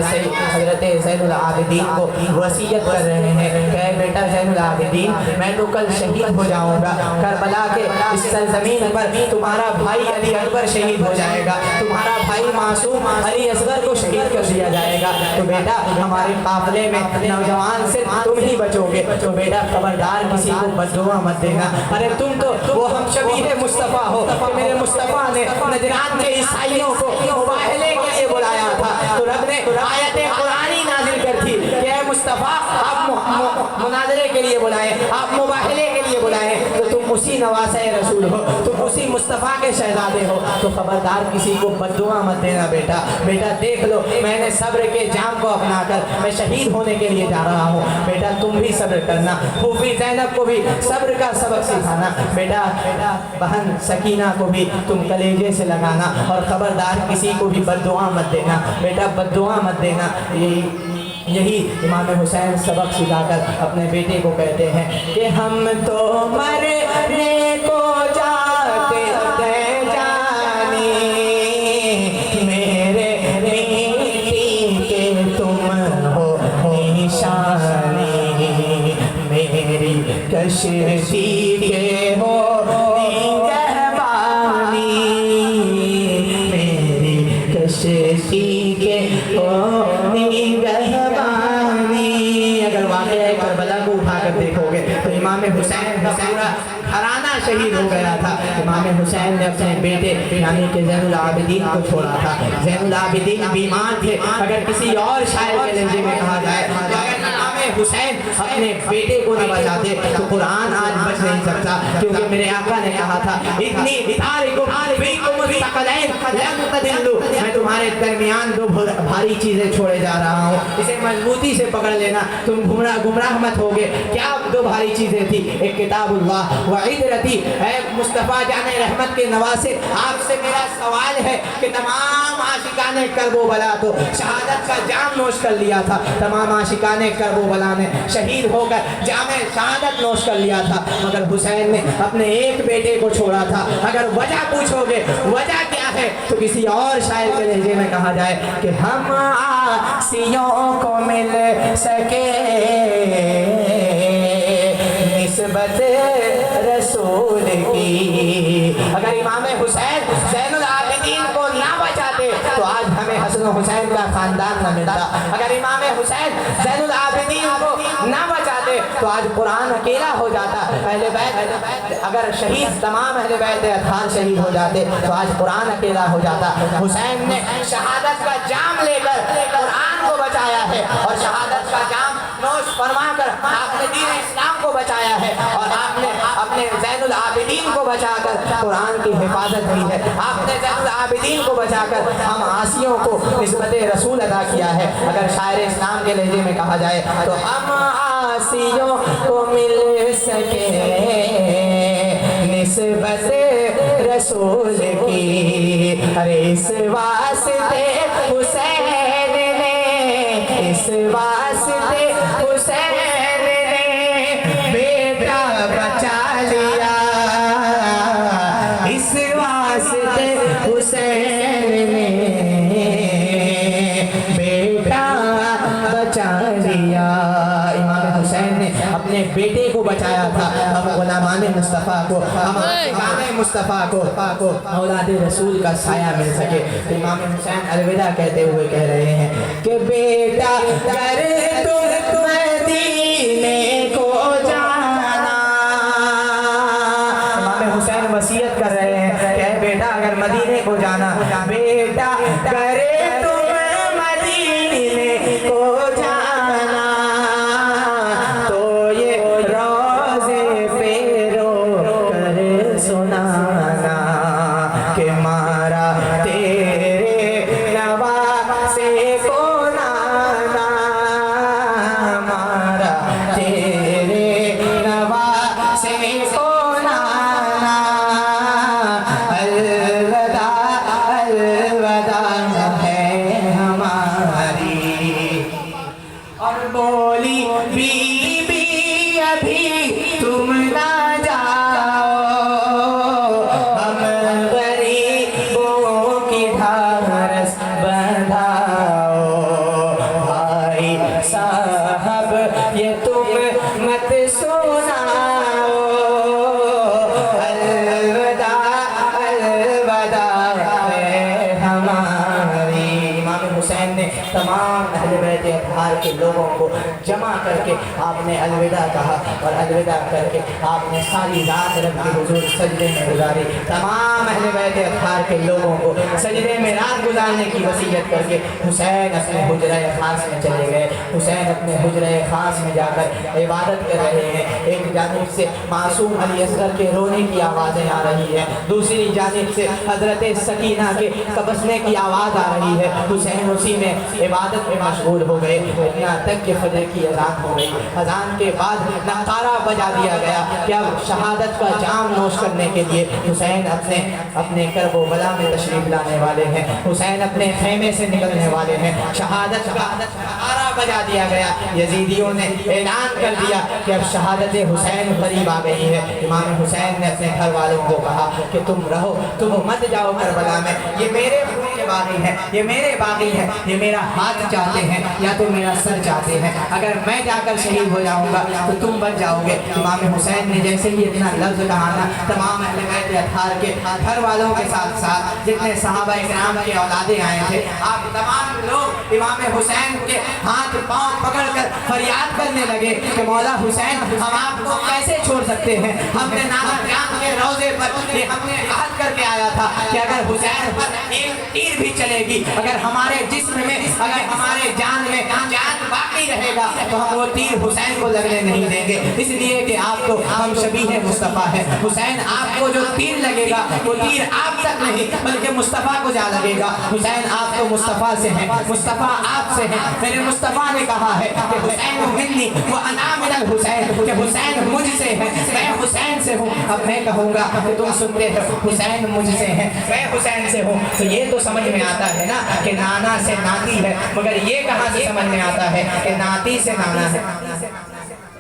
حضرت زین العابدین کو وصیت کر رہے ہیں کہ اے بیٹا زین العابدین میں تو کل شہید ہو جاؤں گا، کربلا کے اس سرزمین پر تمہارا بھائی علی اکبر شہید ہو جائے گا، تمہارا بھائی معصوم علی اصغر کو شہید کر دیا جائے گا، تو بیٹا ہمارے قافلے میں نوجوان سے تم ہی بچو گے، تو بیٹا خبردار کسی کو بددعا مت دینا، ارے تم تو وہ ہم شبیہ مصطفیٰ ہو کہ میرے مصطفیٰ نے نجران کے عیسائیوں کو مباہلے کے لیے بلایا تھا، تو رب نے آیت قرآنی نازل کر تھی کہ اے مصطفیٰ آپ مناظرے کے لیے بلائیں، آپ مباہلے کے لیے بلائیں، تو تم اسی نواسہ رسول ہو، تم اسی مصطفیٰ کے شہزادے ہو، تو خبردار کسی کو بددعا مت دینا بیٹا۔ بیٹا دیکھ لو میں نے صبر کے جام کو اپنا کر میں شہید ہونے کے لیے جا رہا ہوں، بیٹا تم بھی صبر کرنا، پھوپھی زینب کو بھی صبر کا سبق سکھانا، بیٹا بہن سکینہ کو بھی تم کلیجے سے لگانا، اور خبردار کسی کو بھی بددعا مت دینا، بیٹا بددعا مت دینا۔ یہی امام حسین سبق سکھا کر اپنے بیٹے کو کہتے ہیں کہ ہم تو مرنے کو جاتے ہیں جانی، میرے مٹی کے تم ہو نشانی، میری کشتی کے ہو نگہبانی، میری کشتی کے ہو نگہبانی۔ اگر واقعہ کربلا کو اٹھا کر دیکھو گے تو امام حسین کا پورا گھرانہ شہید ہو گیا تھا۔ امام حسین نے اپنے بیٹے یعنی کہ زین العابدین کو چھوڑا تھا۔ زین العابدین بیمار تھے، اگر کسی اور شاعر کے لہجے میں کہا جائے اگر امام حسین اپنے بیٹے کو نہ بچاتے تو قرآن آج بچ نہیں سکتا، کیونکہ میرے آقا نے کہا تھا اتنی بتارکم فیکم الثقلین لن تضلوا، میں تمہارے درمیان دو بھاری چیزیں چھوڑے جا رہا ہوں، اسے مضبوطی سے پکڑ لینا، تم گمراہ مت ہوگے۔ کیا دو بھاری چیزیں تھی؟ ایک کتاب اللہ وعدرتی، اے مصطفیٰ جان رحمت کے نواسے آپ سے میرا سوال ہے کہ تمام عاشقان کرب و بلا تو شہادت کا جام نوش کر لیا تھا، تمام عاشقان کرب و بلا نے شہید ہو کر جام شہادت نوش کر لیا تھا، مگر حسین نے اپنے ایک بیٹے کو چھوڑا تھا۔ اگر وجہ پوچھو گے وجہ کیا ہے تو کسی اور شاعر کے لہجے میں کہا جائے کہ ہم عاصیوں کو مل سکے نسبت رسول کی۔ اگر امام حسین زین العابدین کو نہ بچاتے تو آج ہمیں حسن و حسین کا خاندان نہ ملتا، اگر امام حسین زین العابدین کو نہ بچاتے تو آج قرآن اکیلا ہو جاتا، اہل بیت اگر شہید تمام اہل بیت اطہار شہید ہو جاتے تو آج قرآن اکیلا ہو جاتا۔ حسین نے شہادت کا جام لے کر قرآن کو بچایا ہے، اور شہادت کا جام نوش فرما کر آپ نے دین اسلام کو کو بچایا ہے اور آپ نے اپنے زین العابدین کو بچا کر قرآن کی حفاظت کی ہے. آپ نے زین العابدین کو بچا کر ہم عاصیوں کو نسبت رسول ادا کیا ہے. اگر شاعر اسلام کے لہجے میں کہا جائے تو ہم عاصیوں کو مل سکے نسبت رسول کی. ارے اس واسطے حسین نے اس واسطے حسین نے بیٹا بچا لیا. اس واسطے حسین نے بیٹا بچا لیا. امام حسین نے اپنے بیٹے کو بچایا تھا. ہم غلامان مصطفیٰ کو ہم امام مصطفیٰ کو اولاد رسول کا سایہ مل سکے. امام حسین الوداع کہتے ہوئے کہہ رہے ہیں کہ بیٹا اگر تم مدینے کو جانا. امام حسین وصیت کر رہے ہیں کہ اے بیٹا اگر مدینے کو جانا, بیٹا اگر تم مدینے کو جانا تو یہ روزے پہ رو کر سنانا کہ مارا تیرے نواسے کو نانا, مارا تیرے نواسے کو نانا. الوداع الوداع ہے ہماری. اور بولی بی بی ابھی تم نہ جاؤ, ہم غریبوں کی ڈھارس بندھاؤ. بھائی صاحب یہ تم مت سناؤ. الوداع الوداع ہے ہماری. امام حسین نے تمام اہل بیت اطہار کے لوگوں کو جمع کر کے آپ نے الوداع کہا اور الوداع کر کے آپ نے ساری رات رب کے حضور سجدے میں گزاری. تمام اہل بیت اطہار کے لوگوں کو سجدے میں رات گزارنے کی وصیت کر کے حسین اپنے حجرہ خاص میں چلے گئے. حسین اپنے حجرہ خاص میں جا کر عبادت کر رہے ہیں. ایک جانب سے معصوم علی اصغر کے رونے کی آوازیں آ رہی ہیں, دوسری جانب سے حضرت سکینہ کے قبضنے کی آواز آ رہی ہے. حسین اسی میں عبادت میں مشغول ہو گئے یہاں تک کہ فجر کی اذان ہو گئی. اذان کے بعد نعرہ بجا دیا گیا کہ اب شہادت کا جام نوش کرنے کے لیے حسین اپنے کرب و بلا میں تشریف لانے والے ہیں. حسین اپنے خیمے سے نکلنے والے ہیں. شہادت کا نعرہ بجا دیا گیا. یزیدیوں نے اعلان کر دیا کہ اب شہادت حسین قریب آ گئی ہے. امام حسین نے اپنے گھر والوں کو کہا کہ تم رہو, تم مت جاؤ کربلا میں. یہ میرے خون کے باغی ہیں, یہ میرے باغی ہیں, یہ میرا ہاتھ چاہتے ہیں یا تو میرا سر چاہتے ہیں. اگر میں جا کر شہید ہو جاؤں گا تو تم بچ جاؤ گے. امام حسین نے جیسے ہی اتنا لفظ کہا نا, تمام اہل بیت اطہار کے گھر والوں کے ساتھ ساتھ جتنے صحابہ کرام کے اولادیں آئے تھے, آپ تمام لوگ امام حسین کے ہاتھ پاؤں پکڑ کر فریاد کرنے لگے کہ مولا حسین ہم آپ کو کیسے چھوڑ سکتے ہیں. ہم نے نانا جان کے روزے پر یہ ہم نے عہد کر کے آیا تھا کہ اگر حسین پر ایک تیر بھی چلے گی, اگر ہمارے جسم میں, اگر ہمارے جان میں جان باقی رہے گا تو ہم وہ تیر حسین کو لگنے نہیں دیں گے. اس لیے کہ آپ کو ہم شبیہ مصطفیٰ ہیں. حسین آپ کو جو تیر لگے گا وہ تیر آپ تک نہیں بلکہ مصطفیٰ کو جا لگے گا. حسین آپ تو مصطفیٰ سے ہیں, مصطفیٰ آپ سے ہیں. میرے مصطفیٰ نے کہا ہے کہ حسین منی وانا من الحسین, کہ حسین مجھ سے ہے, میں حسین سے ہوں. اب میں کہوں گا کہ تم سنتے ہو حسین مجھ سے ہیں, میں حسین سے ہوں, تو یہ تو سمجھ میں آتا ہے نا کہ نانا سے ناتی ہے, مگر یہ کہاں سے سمجھ میں آتا ہے کہ ناتی سے نانا ہے.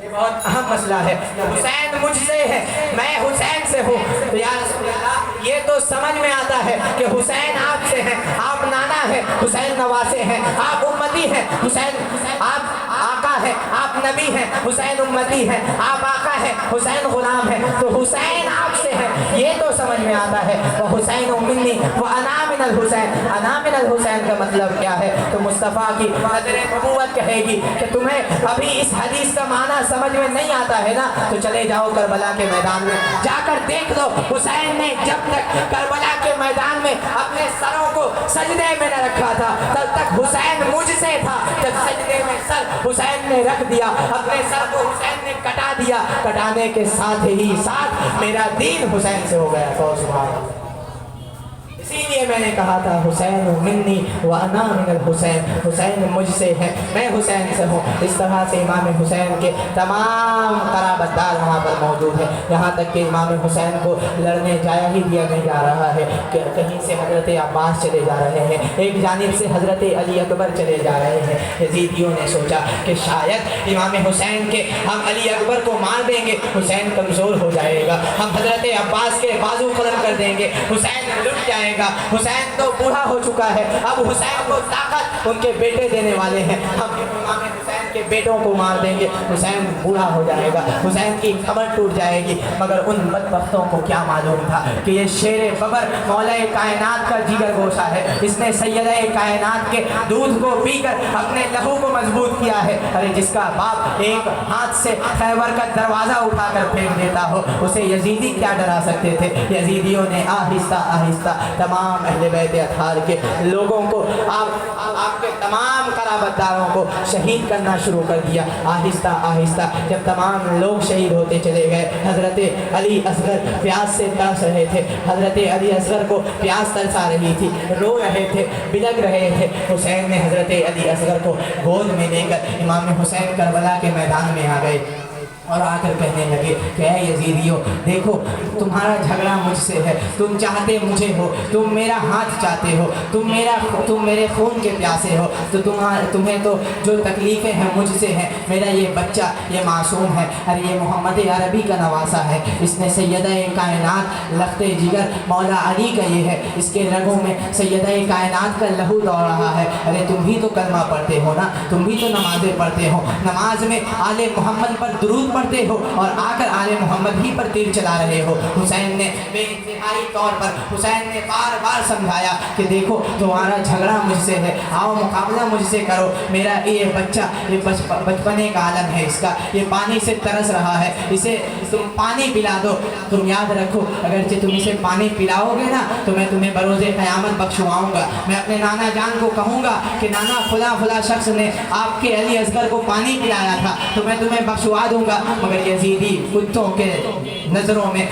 یہ بہت اہم مسئلہ ہے. حسین مجھ سے ہے, میں حسین سے ہوں. تو یا رسول اللہ یہ تو سمجھ میں آتا ہے کہ حسین آپ سے ہیں, آپ نانا ہیں, حسین نواسے ہیں, آپ امتی ہیں, حسین آپ آقا ہے, آپ نبی ہیں, حسین امتی ہے, آپ آقا ہے, حسین غلام ہے, تو حسین آپ سے ہے. یہ تو سمجھ میں آتا ہے. وہ حسین منی وانا من الحسین, انا من الحسین کا مطلب کیا ہے؟ تو مصطفیٰ کی حضرت نبوت کہے گی کہ تمہیں ابھی اس حدیث کا معنی سمجھ میں نہیں آتا ہے نا, تو چلے جاؤ کربلا کے میدان میں جا کر دیکھ لو. حسین نے جب تک کربلا کے میدان میں اپنے سروں کو سجدے میں نہ رکھا تھا تب تک حسین مجھ سے تھا. جب سجدے میں سر حسین हुसैन ने रख दिया, अपने सर को हुसैन ने कटा दिया, कटाने के साथ ही साथ मेरा दीन हुसैन से हो गया। तो सुभान अल्लाह। इसीलिए मैंने कहा था हुसैन मिन्नी व अना मिनल हुसैन, हुसैन मुझसे है, मैं हुसैन से हूँ। इस तरह से इमाम हुसैन के तमाम कराबतदार वहाँ पर मौजूद है। यहाँ तक कि इमाम हुसैन को लड़ने जाया ही दिया नहीं जा रहा है कि कहीं से हज़रत अब्बास चले जा रहे हैं, एक जानिब से हज़रत अली अकबर चले जा रहे हैं। यजीदियों ने सोचा कि शायद इमाम हुसैन के हम अली अकबर को मार देंगे, हुसैन कमज़ोर हो जाएगा, हम हज़रत अब्बास के बाजू ख़त्म कर देंगे, हुसैन लुट जाएगा। हुसैन तो बूढ़ा हो चुका है, अब हुसैन को ताकत उनके बेटे देने वाले हैं, हम इमाम हुसैन के बेटों को मार देंगे, हुसैन बूढ़ा हो जाएगा, हुसैन की कमर टूट जाएगी। मगर उन बदबख्तों को क्या मालूम था कि ये शेर बबर मौला कायनात का जिगर गोशा है, इसने सैयद कायनात के दूध को पीकर अपने लहू को मजबूत किया है। अरे जिसका बाप एक हाथ से खैबर का दरवाज़ा उठाकर फेंक देता हो, उसे यजीदी क्या डरा सकते थे। यजीदियों ने आहिस्ता आहिस्ता तमाम अहले बैत अतहार के लोगों को, आपके तमाम कराबतदारों को शहीद करना शुरू कर दिया। आहिस्ता आहिस्ता जब तमाम लोग शहीद होते चले गए, हज़रत अली असगर प्यास से तरस रहे थे, हज़रत अली असगर को प्यास तरसा रही थी, रो रहे थे, बिलख रहे थे। हुसैन ने हज़रत अली असगर को गोद में लेकर इमाम हुसैन करबला के मैदान में आ गए और आकर कहने लगे कि ऐ यजीदियों, देखो तुम्हारा झगड़ा मुझसे है, तुम चाहते मुझे हो, तुम मेरा हाथ चाहते हो, तुम मेरे खून के प्यासे हो, तो तुम्हें तो जो तकलीफ़ें हैं मुझसे हैं। मेरा ये बच्चा ये मासूम है, अरे ये मोहम्मद अरबी का नवासा है, इसने सैयद कायनात लख्ते जिगर मौला अली का ये है, इसके रगों में सैयद कायनात का लहू दौड़ रहा है। अरे तुम भी तो कलमा पढ़ते हो ना, तुम भी तो नमाज़ें पढ़ते हो, नमाज में आले मोहम्मद पर दुरूद पढ़ते हो और आकर आले मोहम्मद ही पर तीर चला रहे हो। हुसैन ने बेइंतहाई तौर पर हुसैन ने बार बार समझाया कि देखो तुम्हारा झगड़ा मुझसे है, आओ मुकाबला मुझसे करो, मेरा ये बच्चा ये बचपने का आलम है, इसका ये पानी से तरस रहा है, इसे तुम पानी पिला दो। तुम याद रखो, अगर तुम इसे पानी पिलाओगे ना तो मैं तुम्हें बरोज़े क़यामत बख्शवाऊँगा। मैं अपने नाना जान को कहूँगा कि नाना फला फला शख्स ने आपके अली असगर को पानी पिलाया था, तो मैं तुम्हें बख्शवा दूँगा। मगर यजीदी कुत्तों के नज़रों में,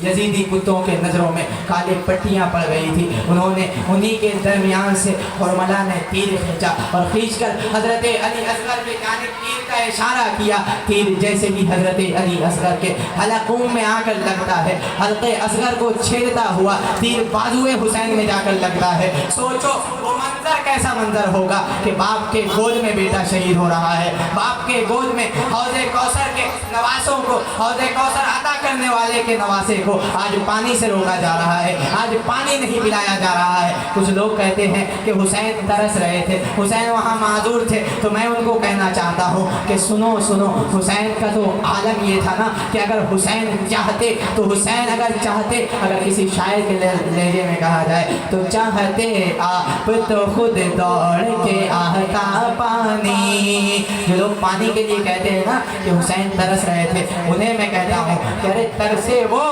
यजीदी कुत्तों के नज़रों में काली पट्टियाँ पड़ गई थी। उन्होंने उन्हीं के दरमियान से हुरमला ने तीर खींचा और खींचकर हज़रत अली असगर के जानिब तीर का इशारा किया। तीर जैसे ही हज़रत अली असगर के हलकों में आकर लगता है, हल्के असगर को छेदता हुआ तीर बाजुए हुसैन में जाकर लगता है। सोचो वो मंजर कैसा मंजर होगा कि बाप के गोद में बेटा शहीद हो रहा है, बाप के गोद में हौज़े कौसर के नवासों को, हौज़े कौसर अता करने वाले के नवासे को आज पानी से रोका जा रहा है, आज पानी नहीं पिलाया जा रहा है। कुछ लोग कहते हैं कि हुसैन तरस रहे थे, हुसैन वहाँ माजूर थे, तो मैं उनको कहना चाहता हूँ कि सुनो सुनो, हुसैन का तो आलम ये था ना कि अगर हुसैन चाहते तो हुसैन अगर चाहते, अगर किसी शायर के लहजे में कहा जाए तो चाहते आप तो खुद दौड़ के आता पानी। जो लोग पानी के लिए कहते हैं ना कि हुसैन तरस रहे थे, उन्हें मैं कहता हूँ कि अरे तरसे वो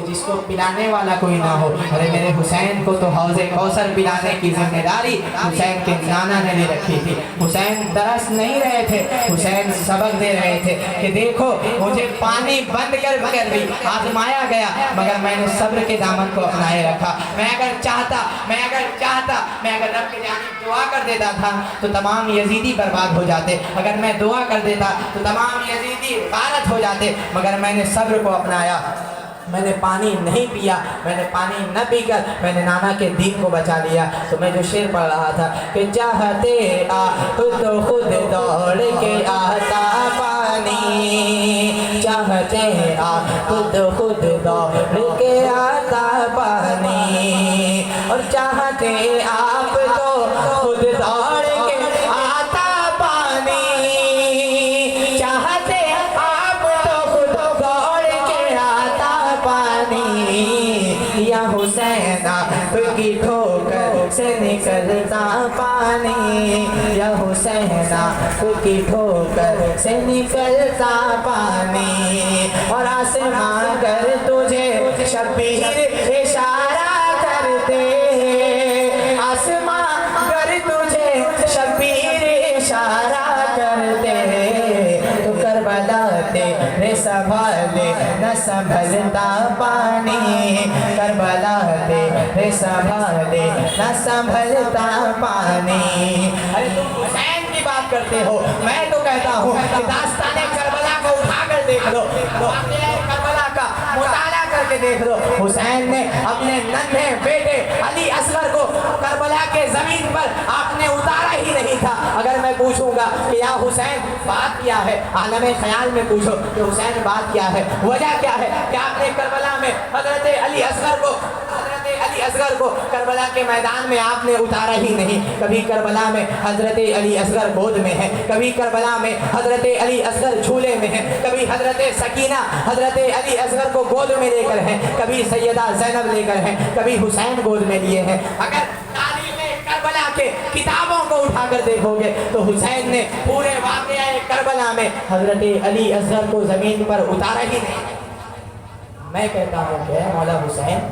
जिसको पिलाने वाला कोई ना हो। अरे मेरे हुसैन को तो हौज़े कौसर पिलाने की जिम्मेदारी हुसैन के नाना ने ले रखी थी। हुसैन तरस नहीं रहे थे, हुसैन सबक दे रहे थे कि देखो मुझे पानी बंद कर भी आजमाया गया, मगर मैंने सब्र के दामन को अपनाए रखा। मैं अगर चाहता मैं अगर रब के जानिब दुआ कर देता था तो तमाम यजीदी बर्बाद हो जाते, अगर मैं दुआ कर देता तो तमाम यजीदी गारत हो जाते, मगर मैंने सब्र को अपनाया। मैंने पानी नहीं पिया, मैंने पानी न पीकर मैंने नाना के दीन को बचा लिया। तो मैं जो शेर पढ़ रहा था कि चाहते तो खुद दौड़ के आता पानी, चाहते खुद दौड़ के आता पानी, और चाहते आप तो खुद दौड़ के आता पानी, चाहते आप तो खुद दौड़ के आता पानी, या हुसैन आपकी ठोकर से निकलता पानी, या हुसैन आपकी ठोकर से निकलता पानी। और आसमां कर तुझे शब्बीर इशारा करते, आसमां कर तुझे शब्बीर इशारा संभलता पानी, करबला तेरे संभाले न संभलता पानी। अरे तुम हुसैन की बात करते हो, मैं तो कहता हूँ कि दास्ताने करबला को उठा कर देख लो, करबला का मुताला करके देख लो। हुसैन ने अपने नन्हे बेटे अली असगर को करबला के जमीन पर आपने उतारा ही नहीं था। अगर मैं पूछूंगा कि या हुसैन बात क्या है, आलम ख्याल में पूछो कि हुसैन बात क्या है, वजह क्या है कि आपने करबला में हजरत अली असगर को करबला के मैदान में आपने उतारा ही नहीं। कभी करबला में हजरत अली असगर गोद में है, कभी करबला में हजरत अली असगर झूले में है, कभी हजरत सकीना हजरत अली असगर को गोद में लेकर हैं, कभी सैयदा ज़ैनब लेकर हैं, कभी हुसैन गोद में लिए हैं। अगर करबला के किताबों को उठाकर देखोगे तो हुसैन ने पूरे वाक़या करबला में हजरत अली असगर को ज़मीन पर उतारा ही नहीं। मैं कहता हूँ कि मौला हुसैन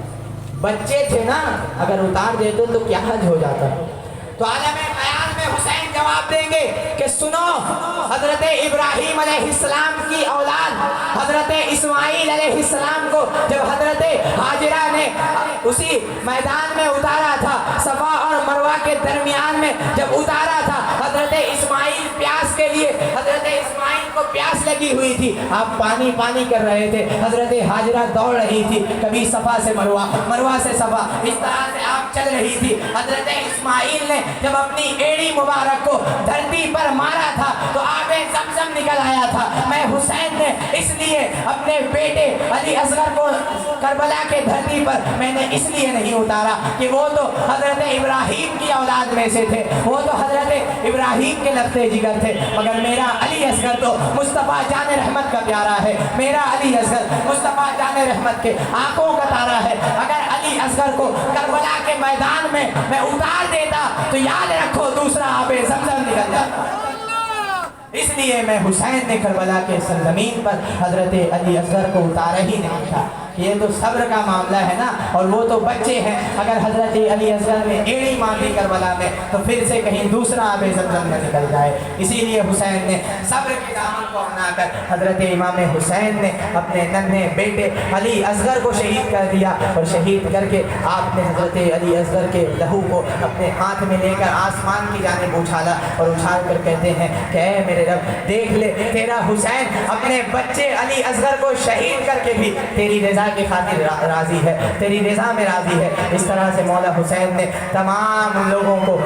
बच्चे थे ना, अगर उतार देते तो क्या हज हो जाता। तो आलम ख्याल में हुसैन जवाब देंगे कि सुनो, हजरत इब्राहीम अलैहिस्सलाम की औलाद हजरत इस्माइल अलैहिस्सलाम को जब हजरत हाजिरा ने उसी मैदान में उतारा था, सफा और मरवा के दरमियान में जब उतारा था, हजरत इस्माइल प्यास के लिए, हजरत इस्माइल को प्यास लगी हुई थी, आप पानी पानी कर रहे थे, हजरत हाजिरा दौड़ रही थी, कभी सफा से मरवा, मरवा से सफा, इस तरह से आप चल रही थी। हजरत इस्माइल ने जब अपनी एड़ी मुबारक को धरती पर मारा था तो आबे ज़मज़म निकल आया था। मैं हुसैन ने इसलिए अपने बेटे अली असगर को करबला के धरती पर मैंने इसलिए नहीं उतारा कि वो तो हजरत इब्राहीम की औलाद में से थे, वो तो हजरत इब्राहीम के लफ्ते जिगर थे, मगर मेरा अली असगर तो मुस्तफ़ा जान रहमत का प्यारा है, मेरा अली असगर मुस्तफ़ा जान रहमत के आंखों का तारा है। अगर अली असगर को करबला के मैदान में मैं उतार देता तो याद रखो दूसरा आबे ज़मज़म निकल जाता। इसलिए मैं हुसैन ने करबला के सरजमीन पर हजरत अली असगर को उतारा ही नहीं था। ये तो सब्र का मामला है ना, और वो तो बच्चे हैं। अगर हजरत अली असगर ने एड़ी मार दी करबला में तो फिर से कहीं दूसरा आबे ज़मज़म में निकल जाए। इसीलिए हुसैन ने सब्र के दामन को अपनाकर हजरत इमाम हुसैन ने अपने नन्हे बेटे अली असगर को शहीद कर दिया, और शहीद करके आपने हजरत अली असगर के लहू को अपने हाथ में लेकर आसमान की जानिब उछाला, और उछाल कर कहते हैं कि मेरे रब देख ले, तेरा हुसैन अपने बच्चे अली असगर को शहीद करके भी तेरी रज़ा की खातिर राज़ी है, तेरी रज़ा में राज़ी है। इस तरह से मौला हुसैन ने तमाम लोगों को,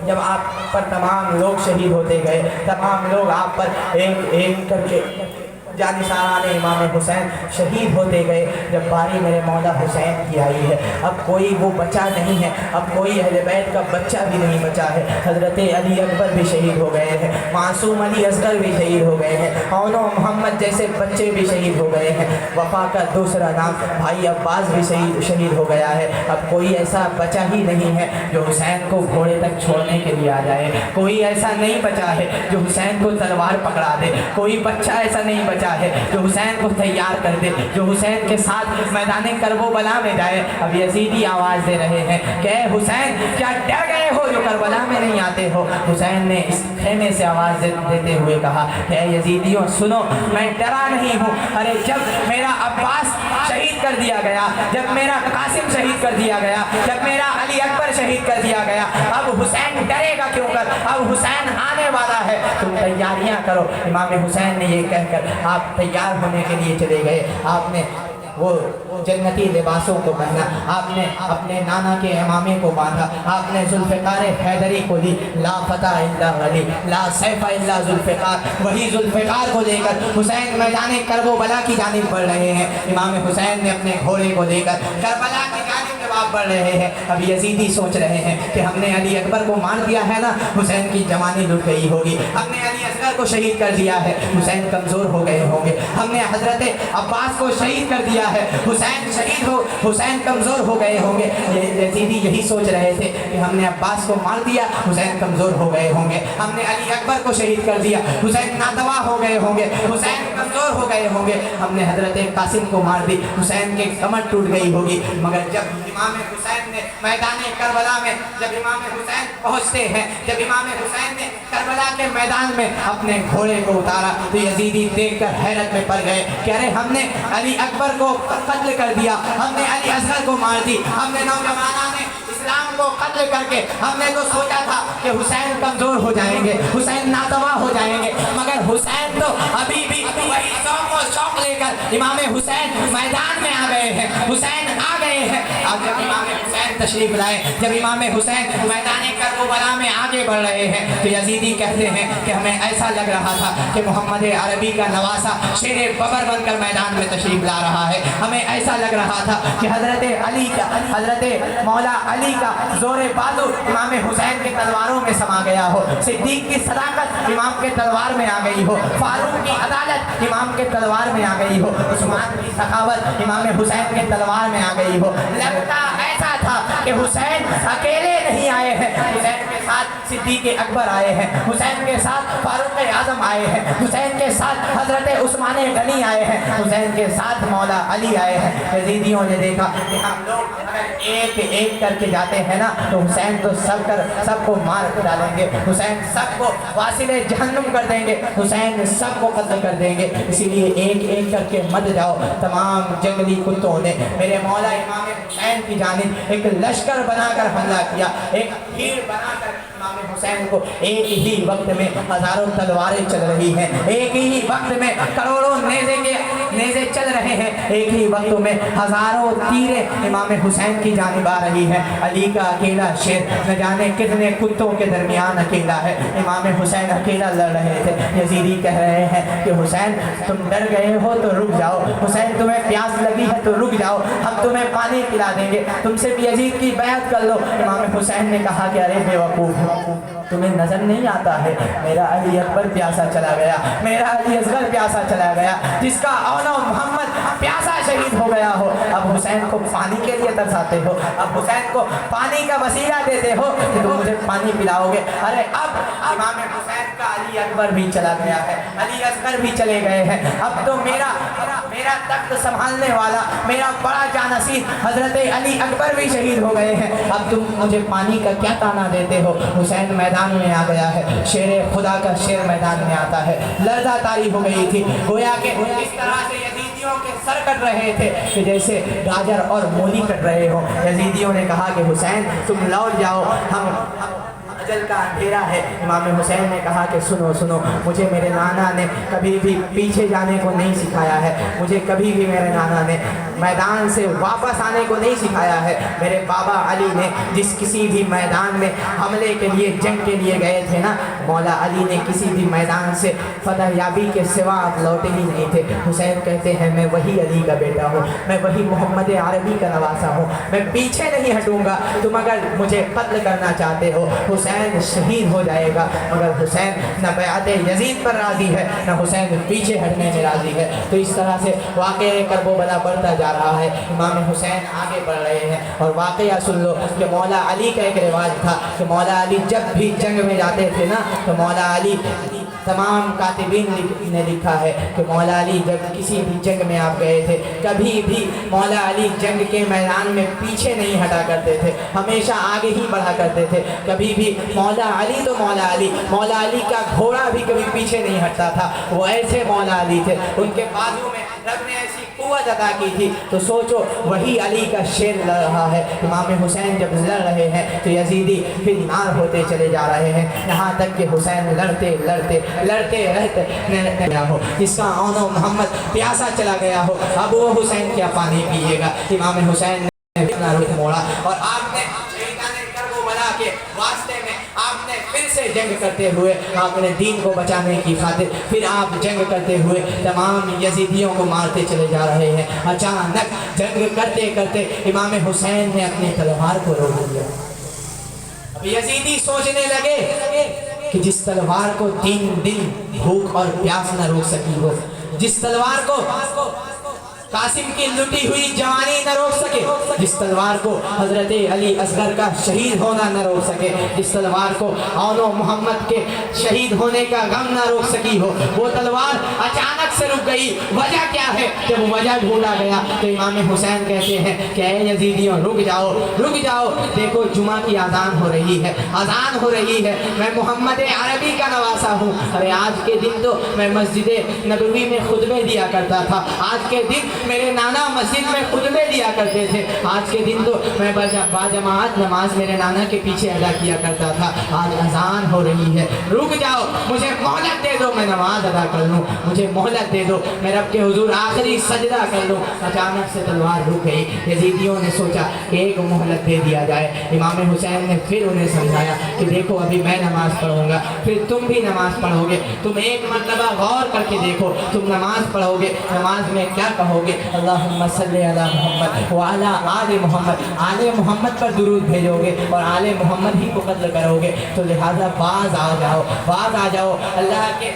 जब आप पर तमाम लोग शहीद होते गए, तमाम लोग आप पर एक एक करके जानिसारान इमाम हुसैन शहीद होते गए, जब बारी मेरे मौला हुसैन की आई है, अब कोई वो बचा नहीं है, अब कोई अहले बैत का बच्चा भी नहीं बचा है। हज़रत अली अकबर भी शहीद हो गए हैं, मासूम अली असगर भी शहीद हो गए हैं, औनो मोहम्मद जैसे बच्चे भी शहीद हो गए हैं, वफा का दूसरा नाम भाई अब्बास भी शहीद हो गया है। अब कोई ऐसा बचा ही नहीं है जो हुसैन को घोड़े तक छोड़ने के लिए आ जाए, कोई ऐसा नहीं बचा है जो हुसैन को तलवार पकड़ा दे, कोई बच्चा ऐसा नहीं बचा है जो हुसैन को तैयार कर दे, जो हुसैन के साथ मैदान करबला में जाए। अब यजीदी आवाज़ दे रहे हैं कि हुसैन क्या डर गए हो जो करबला में नहीं आते हो। हुसैन ने इस खेमे से आवाज़ देते हुए कहा कि यजीदियों सुनो, मैं डरा नहीं हूँ। अरे जब मेरा अब्बास शहीद कर दिया गया, जब मेरा कासिम शहीद कर दिया गया, जब मेरा अली अकबर शहीद कर दिया गया, अब हुसैन डरेगा क्यों कर, अब हुसैन आने वाला है, तुम तैयारियां करो। इमाम हुसैन ने ये कहकर आप तैयार होने के लिए चले गए। आपने वो जन्नती लिबासों को पहना, आपने अपने नाना के इमामे को बांधा, आपने जुल्फ़िकार हैदरी को ली, ला फतह इल्ला अली, ला सैफ इल्ला जुल्फ़िकार, वही जुल्फ़िकार को लेकर हुसैन मैदान करबला की जानिब बढ़ रहे हैं। इमाम हुसैन ने अपने घोड़े को लेकर करबला की जानिब जवाब बढ़ रहे हैं। अब यजीदी सोच रहे हैं कि हमने अली अकबर को मार दिया है ना, हुसैन की जवानी लुट गई होगी, हमने अली असगर को शहीद कर दिया है, हुसैन कमज़ोर हो गए होंगे, हमने हजरत अब्बास को शहीद कर दिया है, हुसैन शहीद हो, हुसैन कमज़ोर हो गए होंगे। यजीदी यही सोच रहे थे कि हमने अब्बास को मार दिया, हुसैन कमज़ोर हो गए होंगे, हमने अली अकबर को शहीद कर दिया, हुसैन नादवा हो गए होंगे, हुसैन कमज़ोर हो गए होंगे, हमने हज़रत कासिम को मार दी, हुसैन की कमर टूट गई होगी। मगर जब इमाम हुसैन ने मैदान करबला में जब इमाम हुसैन पहुँचते हैं, जब इमाम हुसैन ने करबला के मैदान में अपने घोड़े को उतारा तो यजीदी देखकर हैरत में पड़ गए कि अरे हमने अली अकबर को कत्ल कर दिया, हमने अली असगर को मार दी, हमने नौजवानों ने इस्लाम को कत्ल करके हमने तो सोचा था कि हुसैन कमज़ोर हो जाएंगे, हुसैन नातवा हो जाएंगे, मगर हुसैन तो अभी भी वही शौक और शौक लेकर इमाम हुसैन मैदान में आ गए हैं, हुसैन आ गए हैं। और जब इमाम हुसैन तशरीफ लाए, जब इमाम हुसैन मैदान करबला में आगे बढ़ रहे हैं तो यजीदी कहते हैं कि हमें ऐसा लग रहा था कि मोहम्मद अरबी का नवासा शेर बबर बनकर मैदान में तशरीफ ला रहा है। हमें ऐसा लग रहा था कि हज़रत अली का, हज़रत मौला अली का जोर बाजू इमाम हुसैन के तलवारों में समा गया हो, सिद्दीक की सदाकत इमाम के तलवार में आ गई हो, फारूक की अदालत इमाम के तलवार में आ गई हो, उस्मान की सखावत इमाम हुसैन के तलवार में आ गई हो। लगता ऐसा था कि हुसैन अकेले नहीं आए हैं, हुसैन के साथ सिद्दीक अकबर आए हैं, हुसैन के साथ फारूक आजम आए हैं, हुसैन के साथ हज़रत उस्मान गनी आए हैं, हुसैन के साथ मौला अली आए हैं। यजीदियों ने देखा कि हम लोग अगर एक एक करके जाते हैं ना तो हुसैन तो सबको मार कर डालेंगे, हुसैन सबको वासिले जहन्नुम कर देंगे, हुसैन सबको कत्ल कर देंगे, इसीलिए एक एक करके मत जाओ। तमाम जंगली कुत्तों ने मेरे मौला इमाम हुसैन की जानिब एक लश्कर बनाकर हमला किया, एक भीड़ बनाकर इमाम हुसैन को एक ही वक्त में हजारों तलवारें चल रही हैं, एक ही वक्त में करोड़ों नेज़े चल रहे हैं, एक ही वक्त में हजारों तीरें इमाम हुसैन की जानिब आ रही है। अली का अकेला शेर न जाने कितने कुत्तों के दरमियान अकेला है, इमाम हुसैन अकेला लड़ रहे थे। यजीदी कह रहे हैं कि हुसैन तुम डर गए हो तो रुक जाओ, हुसैन तुम्हें प्यास लगी है तो रुक जाओ, हम तुम्हें पानी पिला देंगे, तुमसे भी यजीद की बैत कर लो। इमाम हुसैन ने कहा कि अरे बेवकूफ़, तुम्हें नजर नहीं आता है मेरा अली अकबर प्यासा चला गया, मेरा अली असगर प्यासा चला गया, जिसका औनो मोहम्मद प्यासा शहीद हो गया हो, अब हुसैन को पानी के लिए तरसाते हो, अब हुसैन को पानी का वसीला देते हो कि तुम मुझे पानी पिलाओगे। अरे अब इमाम हुसैन का अली अकबर भी चला गया है, अली असगर भी चले गए हैं, अब तो मेरा तख्त संभालने वाला मेरा बड़ा जानसीर हजरत अली अकबर भी शहीद हो गए हैं, अब तुम मुझे पानी का क्या ताना देते हो। हुसैन मैदान में आ गया है, शेर खुदा का शेर मैदान में आता है। लर्जा तारी हो गई थी, गोया के इस तरह से यजीदियों के सर कट रहे थे कि जैसे गाजर और मूली कट रहे हो। यजीदियों ने कहा कि हुसैन तुम लौट जाओ, हम अजल का अंधेरा है। इमाम हुसैन ने कहा कि सुनो सुनो, मुझे मेरे नाना ने कभी भी पीछे जाने को नहीं सिखाया है, मुझे कभी भी मेरे नाना ने मैदान से वापस आने को नहीं सिखाया है। मेरे बाबा अली ने जिस किसी भी मैदान में हमले के लिए जंग के लिए गए थे ना, मौला अली ने किसी भी मैदान से फतह याबी के सिवा लौटे ही नहीं थे। हुसैन कहते हैं मैं वही अली का बेटा हूँ, मैं वही मोहम्मद अरबी का नवासा हूँ, मैं पीछे नहीं हटूँगा। तुम अगर मुझे कत्ल करना चाहते हो, हुसैन शहीद हो जाएगा, मगर हुसैन न बैअत यजीद पर राजी है, न हुसैन पीछे हटने में राजी है। तो इस तरह से वाक़या करबला बढ़ता जा रहा है, इमाम हुसैन आगे बढ़ रहे हैं। और वाक़या सुन लो कि मौला अली का एक रिवाज था कि मौला अली जब भी जंग में जाते थे ना तो मौला अली, तमाम कातिबीन ने लिखा है कि मौला अली जब किसी भी जंग में आप गए थे, कभी भी मौला अली जंग के मैदान में पीछे नहीं हटा करते थे, हमेशा आगे ही बढ़ा करते थे। कभी भी मौला अली तो मौला अली का घोड़ा भी कभी पीछे नहीं हटता था, वो ऐसे मौला अली थे। उनके बाजू में रब ने ऐसी कुव्वत अता की थी। तो सोचो वही अली का शेर लड़ रहा है। इमाम हुसैन जब लड़ रहे हैं तो यजीदी फिर नार होते चले जा रहे हैं, यहाँ तक कि हुसैन लड़ते रहते हो, जिसका औनो मोहम्मद प्यासा चला गया हो, अब वो हुसैन क्या पानी पिएगा। इमाम हुसैन ने अपना रुख मोड़ा और आपने करबला के वास्ते में आपने फिर से जंग करते हुए आपने दीन को बचाने की खातिर फिर आप जंग करते हुए तमाम यजीदियों को मारते चले जा रहे हैं। अचानक जंग करते करते इमाम हुसैन ने अपनी तलवार को रोक दिया। अब यजीदी सोचने लगे कि जिस तलवार को 3 दिन भूख और प्यास न रोक सकी हो, जिस तलवार को कासिम की लुटी हुई जवानी न रोक सके, जिस तलवार को हजरत अली असगर का शहीद होना न रोक सके, जिस तलवार को औनो मोहम्मद के शहीद होने का गम न रोक सकी हो, वो तलवार अचानक से रुक गई। वजह क्या है? जब वजह ढूंढा गया तो इमाम हुसैन कहते हैं कि ऐ यजीदियों रुक जाओ, रुक जाओ, देखो जुमा की अजान हो रही है, अजान हो रही है, मैं मोहम्मद अरबी का नवासा हूँ। अरे आज के दिन तो मैं मस्जिद नबवी में खुतबे दिया करता था, आज के दिन मेरे नाना मस्जिद में खुतबे दिया करते थे, आज के दिन तो मैं बाजमात नमाज मेरे नाना के पीछे अदा किया करता था। आज अजान हो रही है, रुक जाओ, मुझे मोहलत दे दो, मैं नमाज अदा कर लूँ, मुझे मोहलत दे दो, मैं रब के हुजूर आखिरी सजदा कर लूँ। अचानक से तलवार रुक गई। यजीदियों ने सोचा एक मोहलत दे दिया जाए। इमाम हुसैन ने फिर उन्हें समझाया कि देखो अभी मैं नमाज पढ़ूंगा, फिर तुम भी नमाज पढ़ोगे, तुम एक मरतबा गौर करके देखो, तुम नमाज पढ़ोगे, नमाज में क्या कहोगे? अल्लाहुम्मा सल्ली अला मोहम्मद व अला आले मोहम्मद, आले मोहम्मद पर दुरूद भेजोगे और आले मोहम्मद ही को कत्ल करोगे। तो लिहाजा बाज आ जाओ, बाज आ जाओ, अल्लाह के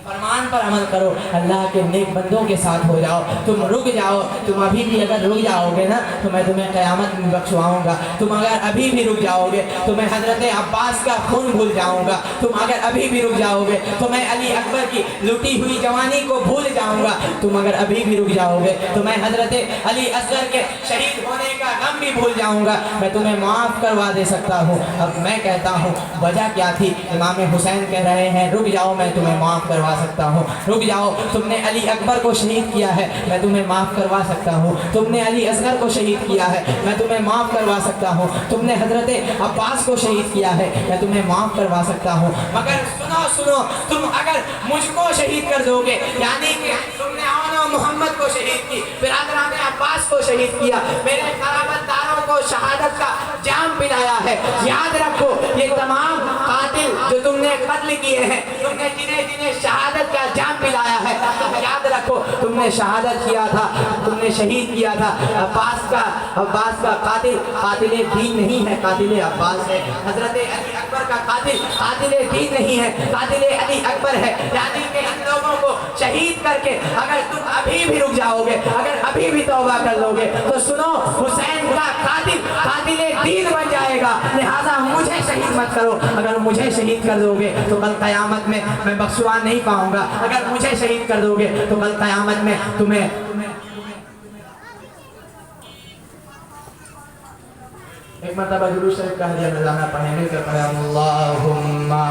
फरमान पर अमल करो, अल्लाह के नेक बंदों के साथ हो जाओ। तुम रुक जाओ, तुम अभी भी अगर रुक जाओगे ना तो मैं तुम्हें क़यामत में बख्शवाऊंगा। तुम अगर अभी भी रुक जाओगे तो मैं हजरत अब्बास का खून भूल जाऊंगा। तुम अगर अभी भी रुक जाओगे तो मैं अली अकबर की लुटी हुई जवानी को भूल जाऊंगा। तुम अगर अभी भी रुक जाओगे तो मैं हजरत अली असगर के शहीद होने का गम भी भूल जाऊंगा। मैं तुम्हें माफ़ करवा दे सकता हूँ। अब मैं कहता हूँ वजह क्या थी? इमाम हुसैन कह रहे हैं रुक जाओ, मैं तुम्हें माफ़ करवा सकता हूँ, रुक जाओ, तुमने अली अकबर को शहीद किया है, मैं तुम्हें माफ़ करवा सकता हूँ। तुमने अली असगर को शहीद किया है, मैं तुम्हें माफ़ करवा सकता हूँ। तुमने हजरत अब्बास को शहीद किया है, मैं तुम्हें माफ़ करवा सकता हूँ। मगर सुनो सुनो, तुम अगर मुझको शहीद कर दोगे, यानी कि तुमने औनो मोहम्मद को शहीद की, बिरादरान अब्बास को शहीद किया, मेरे क़राबतदारों को शहादत का जाम पिलाया है। याद रखो ये तमाम कातिल जो तुमने कत्ल किए हैं, तुमने जिन्हें जिन्हें शहादत का जाम पिलाया है, याद रखो तुमने शहादत किया था, तुमने शहीद किया था। अब्बास का कातिल कातिल दीन नहीं है, कातिल अब्बास है। हजरत अली अकबर का कातिल कातिल दीन नहीं है, कातिल अली अकबर है। यानी कि इन लोगों को शहीद करके अगर तुम अभी भी रुक जाओगे, अगर अभी भी तौबा कर लोगे तो सुनो हुसैन का कातिल कातिल दीन बन जाएगा। लिहाजा मुझे शहीद मत करो। अगर मुझे शहीद कर दोगे तो कल क़यामत में मैं बख्शवा नहीं पाऊंगा। अगर मुझे शहीद कर दोगे तो कल क़यामत में तुम्हें एक मरतबा दुरूद शरीफ का हदिया नज़राना पढ़ें, मिलकर पढ़ें अल्लाहुम्मा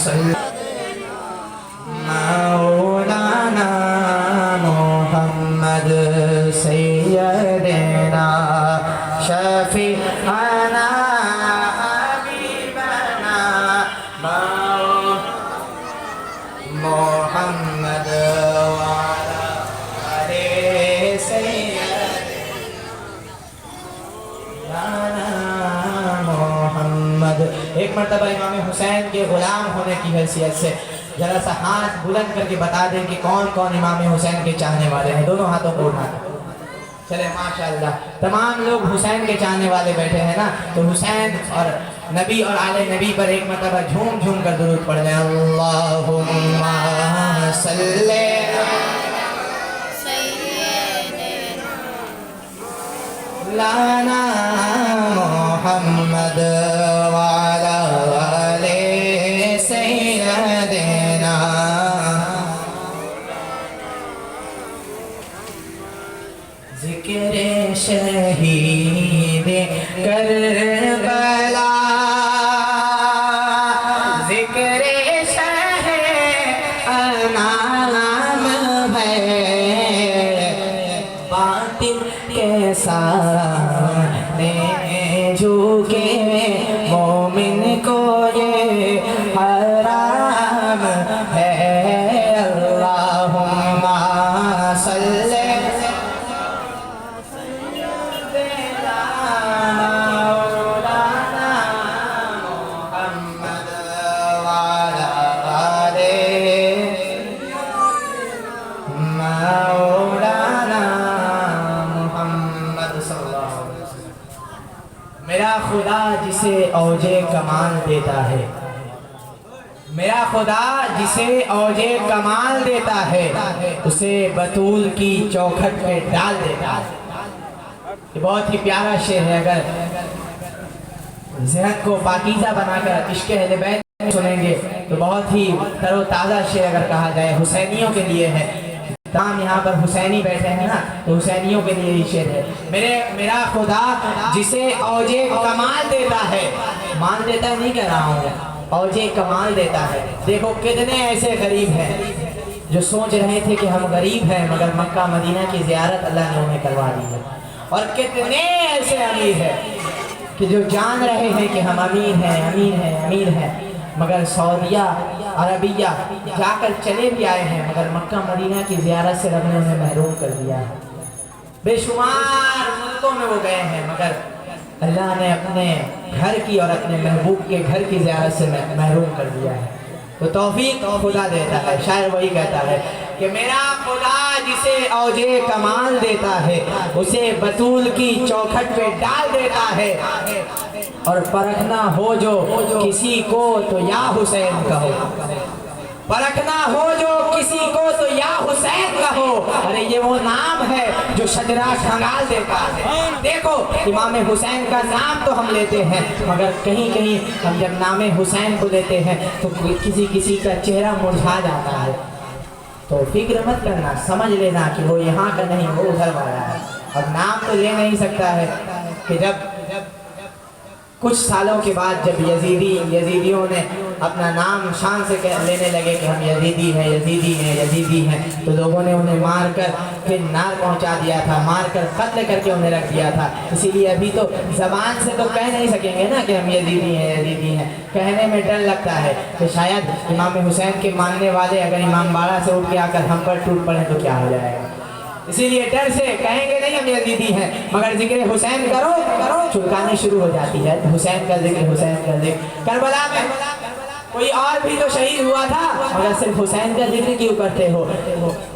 सल्ली मौलाना मोहम्मद सैयदना शफीअना हबीबना मोहम्मद वाला अरे सैयदना मोहम्मद। एक मरतबा इमाम हुसैन के गुलाम होने की हैसियत से जरा सा हाथ बुलंद करके बता दें कि कौन कौन इमाम हुसैन के चाहने वाले हैं। दोनों हाथों को उठा चले, माशाअल्लाह तमाम लोग हुसैन के चाहने वाले बैठे हैं ना। तो हुसैन और नबी और आले नबी पर एक मरतबा झूम झूम कर दुरूद पढ़ लें। अल्लाहुम्मा सल्ली लाना मोहम्मद वाला आले सैयदना। ज़िक्र शहीद करबला, ज़िक्र शहनाम है, बातिल के सामने झुके मोमिन को ये हराम है। अल्लाहुम्मा सल्ली मेरा खुदा जिसे औजे कमाल देता है, میرا خدا جسے اوجے کمال دیتا ہے اسے بطول کی چوکھٹ پہ ڈال دیتا ہے۔ یہ بہت ہی پیارا شعر ہے، اگر ذہن کو پاکیزہ بنا کر عشق اہل بیت سنیں گے تو بہت ہی تر و تازہ شعر اگر کہا جائے حسینیوں کے لیے ہے۔ تمام یہاں پر حسینی بیٹھے ہیں نا، تو حسینیوں کے لیے یہ شعر ہے۔ میرا خدا جسے اوجے کمال دیتا ہے، مان دیتا ہے نہیں کہہ رہا ہوں، اوجے کمال دیتا ہے۔ دیکھو کتنے ایسے غریب ہیں جو سوچ رہے تھے کہ ہم غریب ہیں مگر مکہ مدینہ کی زیارت اللہ نے انہیں کروا دی ہے، اور کتنے ایسے امیر ہیں کہ جو جان رہے ہیں کہ ہم امیر ہیں امیر ہیں امیر ہیں، مگر سعودیہ عربیہ جا کر چلے بھی آئے ہیں مگر مکہ مدینہ کی زیارت سے رب نے انہیں محروم کر دیا ہے۔ بے شمار ملکوں میں وہ گئے ہیں مگر اللہ نے اپنے گھر کی اور اپنے محبوب کے گھر کی زیارت سے محروم کر دیا ہے۔ تو توفیق خدا دیتا ہے، شاعر وہی کہتا ہے کہ میرا خدا جسے اوجے کمال دیتا ہے اسے بطول کی چوکھٹ پہ ڈال دیتا ہے، اور پرکھنا ہو جو کسی کو تو یا حسین کہو، پرکھنا ہو جو کسی کو تو یا حسین کہو، ارے یہ وہ نام ہے جو شجرہ کھنگال دیتا ہے۔ دیکھو امام حسین کا نام تو ہم لیتے ہیں مگر کہیں کہیں ہم جب نام حسین کو لیتے ہیں تو کسی کا چہرہ مرجھا جاتا ہے۔ تو فکر مت کرنا، سمجھ لینا کہ وہ یہاں کا نہیں وہ ادھر والا ہے، اور نام تو لے نہیں سکتا ہے کہ جب کچھ سالوں کے بعد جب یزیدیوں نے اپنا نام شان سے لینے لگے کہ ہم یزیدی ہیں یزیدی ہیں یزیدی ہیں، تو لوگوں نے انہیں مار کر پھر نار پہنچا دیا تھا، مار کر قتل کر کے انہیں رکھ دیا تھا۔ اسی لیے ابھی تو زبان سے تو کہہ نہیں سکیں گے نا کہ ہم یزیدی ہیں یزیدی ہیں، کہنے میں ڈر لگتا ہے کہ شاید امام حسین کے ماننے والے اگر امام باڑہ سے اٹھ کے آ کر ہم پر ٹوٹ پڑیں تو کیا ہو جائے گا۔ اسی لیے ڈر سے کہیں گے نہیں ہم یزیدی ہیں، مگر ذکر حسین کرو چھڑکانی شروع ہو جاتی ہے۔ حسین کا ذکر حسین کا ذکر، کربلا میں کوئی اور بھی تو شہید ہوا تھا مگر صرف حسین کا ذکر کیوں کرتے ہو؟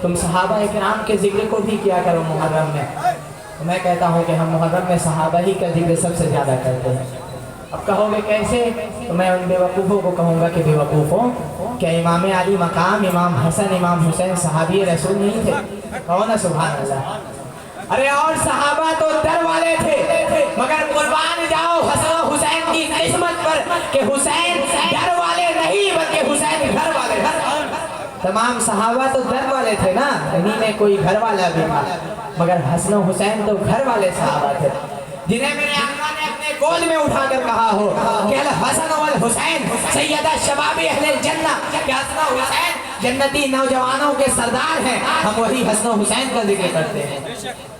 تم صحابہ اکرام کے ذکر کو بھی کیا کرو محرم میں۔ میں کہتا ہوں کہ ہم محرم میں صحابہ ہی کا ذکر سب سے زیادہ کرتے ہیں۔ اب کہو گے کیسے؟ تو میں ان بے وقوفوں کو کہوں گا کہ بے وقوفوں، کیا امام علی مقام امام حسن امام حسین صحابی رسول نہیں تھے؟ کہو نا سبحان اللہ۔ ارے اور صحابہ تو در والے تھے مگر قربان جاؤ حسن و حسین کی قسمت پر کہ حسین در والے نہیں بلکہ حسین گھر والے۔ تمام صحابہ تو در والے تھے نا، انہی میں کوئی گھر والا بھی تھا، مگر حسن و حسین تو گھر والے صحابہ تھے جنہیں میرے آقا نے اپنے گود میں اٹھا کر کہا ہو کہ الحسن والحسین سیدہ شباب اہل الجنہ، کہ حسن و حسین جنتی نوجوانوں کے سردار ہیں۔ ہم وہی حسن و حسین کا ذکر کرتے ہیں،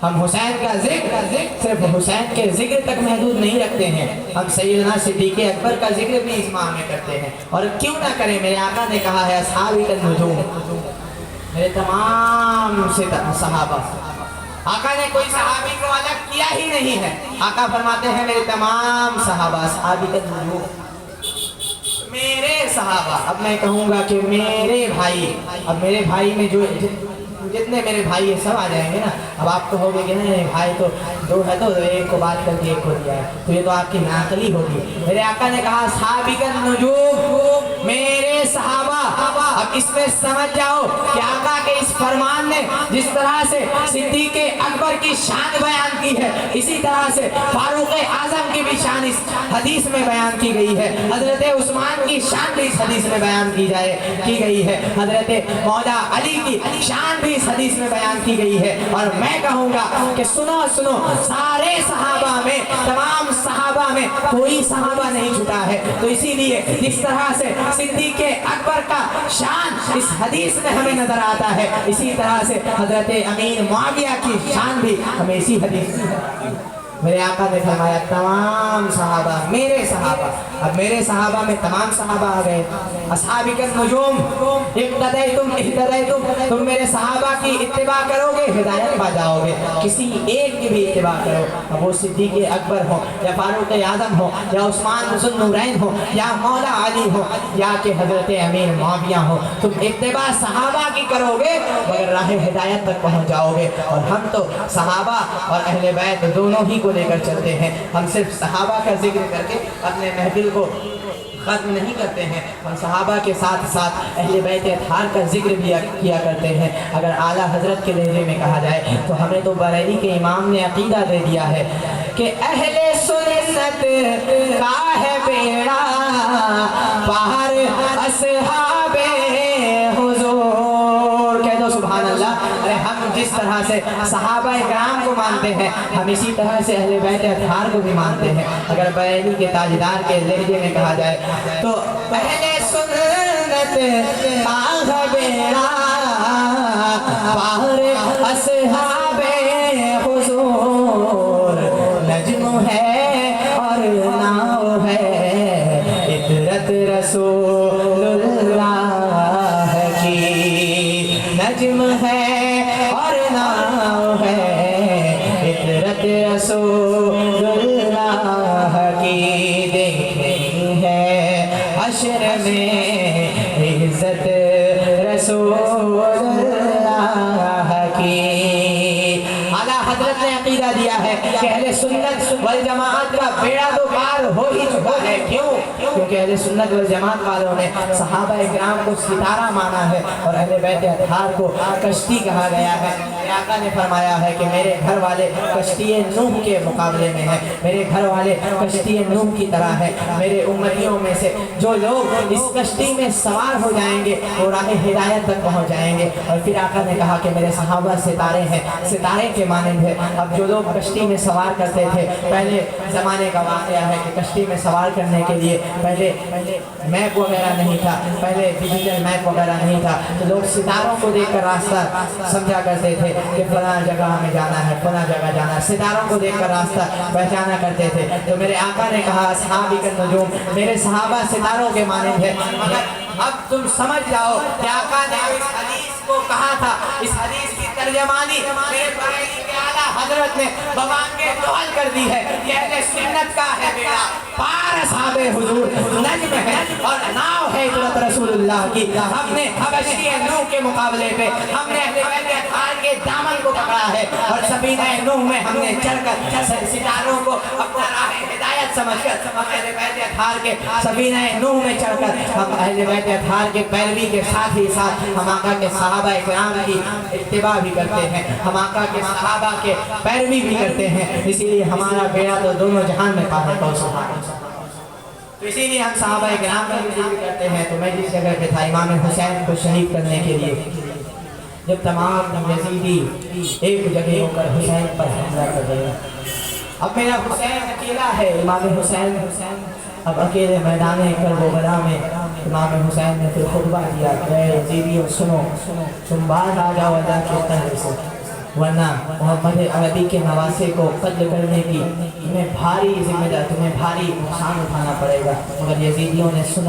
ہم حسین کا ذکر صرف حسین کے ذکر تک محدود نہیں رکھتے ہیں، ہم سیدنا صدیق اکبر کا ذکر بھی اس ماہ میں کرتے ہیں۔ اور کیوں نہ کریں، میرے آقا نے کہا ہے اصحابی النجوم، میرے تمام صحابہ، آقا نے کوئی صحابی کو الگ کیا ہی نہیں ہے۔ آقا فرماتے ہیں میرے تمام صحابہ اصحابی النجوم، میرے صحابہ۔ اب میں کہوں گا کہ میرے بھائی، اب میرے بھائی میں جو جتنے میرے بھائی سب آ جائیں گے نا، اب آپ کہو گے کہ نہیں بھائی تو دو ہے تو ایک کو بات کر کے ایک کو دیا ہے، تو یہ تو آپ کی ناقلی ہوگی۔ میرے آقا نے کہا سابق النجوم، میرے صحابہ۔ اب اس میں سمجھ جاؤ کہ آقا کے اس فرمان نے جس طرح سے صدیق اکبر کی شان بیان کی ہے، اسی طرح سے فاروق اعظم کی بھی شان اس حدیث میں بیان کی گئی ہے، حضرت عثمان کی شان بھی اس حدیث میں بیان کی گئی ہے، حضرت مولا علی کی شان بھی اس حدیث میں بیان کی گئی ہے۔ اور میں کہوں گا کہ سنو سارے صحابہ میں، تمام صحابہ میں کوئی صحابہ نہیں چھٹا ہے۔ تو اسی لیے جس طرح سے صدیق اکبر کا شان اس حدیث میں ہمیں نظر آتا ہے، اسی طرح سے حضرت امیر معاویہ کی شان بھی ہمیں اسی حدیث میں۔ میرے آقا نے فرمایا تمام صحابہ میرے صحابہ۔ اب میرے صحابہ میں تمام صحابہ آ گئے، اصحابک النجوم اقتدیتم اہتدیتم، تم میرے صحابہ کی اتباع کرو گے ہدایت پا جاؤ گے۔ کسی ایک کی بھی اتباع کرو، اب وہ صدیق اکبر ہو یا فاروق اعظم ہو یا عثمان ذو النورین ہو یا مولا علی ہو یا کہ حضرت امیر معاویہ ہو، تم اتباع صحابہ کی کرو گے مگر راہ ہدایت تک پہنچ جاؤ گے۔ اور ہم تو صحابہ اور اہل بیت دونوں ہی کو لے کر چلتے ہیں، ہم صرف صحابہ کا ذکر کر کے اپنے محفل کو ختم نہیں کرتے ہیں، ہم صحابہ کے ساتھ ساتھ اہل بیت اطہار کا ذکر بھی کیا کرتے ہیں۔ اگر اعلیٰ حضرت کے لہجے میں کہا جائے تو ہمیں تو بریلی کے امام نے عقیدہ دے دیا ہے کہ اہل سنت کا ہے بیڑا پار اصحاب حضور۔ کہہ دو سبحان اللہ۔ ارے ہم جس طرح سے صحابہ کرام کو مانتے ہیں ہم اسی طرح سے اہل بیت اطہار کو بھی مانتے ہیں۔ اگر بریلی کے تاجدار کے لہجے میں کہا جائے تو اہل سنت کا ہے بیڑا پار اصحاب حضور، نجم ہے اور ناؤ ہے عطرت رسول اللہ کی، نجم ہے اور ناؤ ہے عطرت رسول اللہ کی، دیکھنی ہے حشر میں عزت رسول اللہ کی۔ اعلیٰ حضرت نے عقیدہ دیا ہے کہ اہل سنت والجماعت کا بیڑا تو پار ہو ہی چکا ہے۔ کیوں؟ کیونکہ اہل سنت والجماعت والوں نے صحابہ کرام کو ستارہ مانا ہے اور اہل بیت اطہار کو کشتی کہا گیا ہے۔ آقا نے فرمایا ہے کہ میرے گھر والے کشتی نوح کے مقابلے میں ہیں، میرے گھر والے کشتی نوح کی طرح ہے۔ میرے امتیوں میں سے جو لوگ اس کشتی میں سوار ہو جائیں گے وہ راہ ہدایت تک پہنچ جائیں گے۔ اور پھر آقا نے کہا کہ میرے صحابہ ستارے ہیں، ستارے کے مانند ہے۔ اب جو لوگ کشتی میں سوار کرتے تھے، پہلے زمانے کا واقعہ ہے کہ کشتی میں سوار کرنے کے لیے پہلے میپ وغیرہ نہیں تھا، پہلے ڈیجیٹل میپ وغیرہ نہیں تھا، تو لوگ ستاروں کو دیکھ کر راستہ سمجھا کرتے تھے کہ فلاں جگہ ہمیں جانا ہے، فلاں جگہ جانا ہے، ستاروں کو دیکھ کر راستہ پہچانا کرتے تھے۔ تو میرے آقا نے کہا اصحابی النجوم، میرے صحابہ ستاروں کے مانند ہے۔ مگر اب تم سمجھ جاؤ کہ آقا نے اس حدیث کو کہا تھا، اس حدیث کی ترجمانی میرے بریلی کے اعلیٰ حضرت نے بوانگے دوال کر دی ہے کہ اہل سنت کا ہے بیڑا پار اصحاب حضور، نجم ہے اور ناؤ ہے عطرت رسول اللہ کی۔ ہم نے کشتی نوح کے مقابلے پہ ہم نے اہل بیت اطہار کے دامن کو پکڑا ہے اور سفینہ نوح میں ہم نے چڑھ کر ستاروں کو اپنا راہ ہدایت سمجھ کر اہل بیت اطہار کے سفینہ نوح میں چڑھ کر ہم اہل بیت اطہار کے پیروی کے ساتھ ہی ساتھ ہم آقا کے صحابہ کرام کی اتباع بھی کرتے ہیں، ہم آقا کے صحابہ کے پیروی بھی کرتے ہیں۔ اسی لیے ہمارا بیڑا تو دونوں جہان میں پار ہے۔ تو اسی لیے ہم صحابہ کرام کا بھی ذکر کرتے ہیں۔ تو میں جس جگہ پہ تھا امام حسین کو شہید کرنے کے لیے جب تمام یزیدی ایک جگہ ہو کر حسین پر حملہ کر رہے ہیں، اب میرا حسین اکیلا ہے، امام حسین اب اکیلے میدان کربلا میں امام حسین نے پھر خطبہ دیا کہ اے یزیدیوں سنو، تم باز آ جاؤ اللہ کے قہر سے، ورنہ محمد عربی کے نواسے کو قتل کرنے کی تمہیں بھاری ذمہ داری، تمہیں بھاری نقصان اٹھانا پڑے گا۔ مگر یزیدیوں نے سنا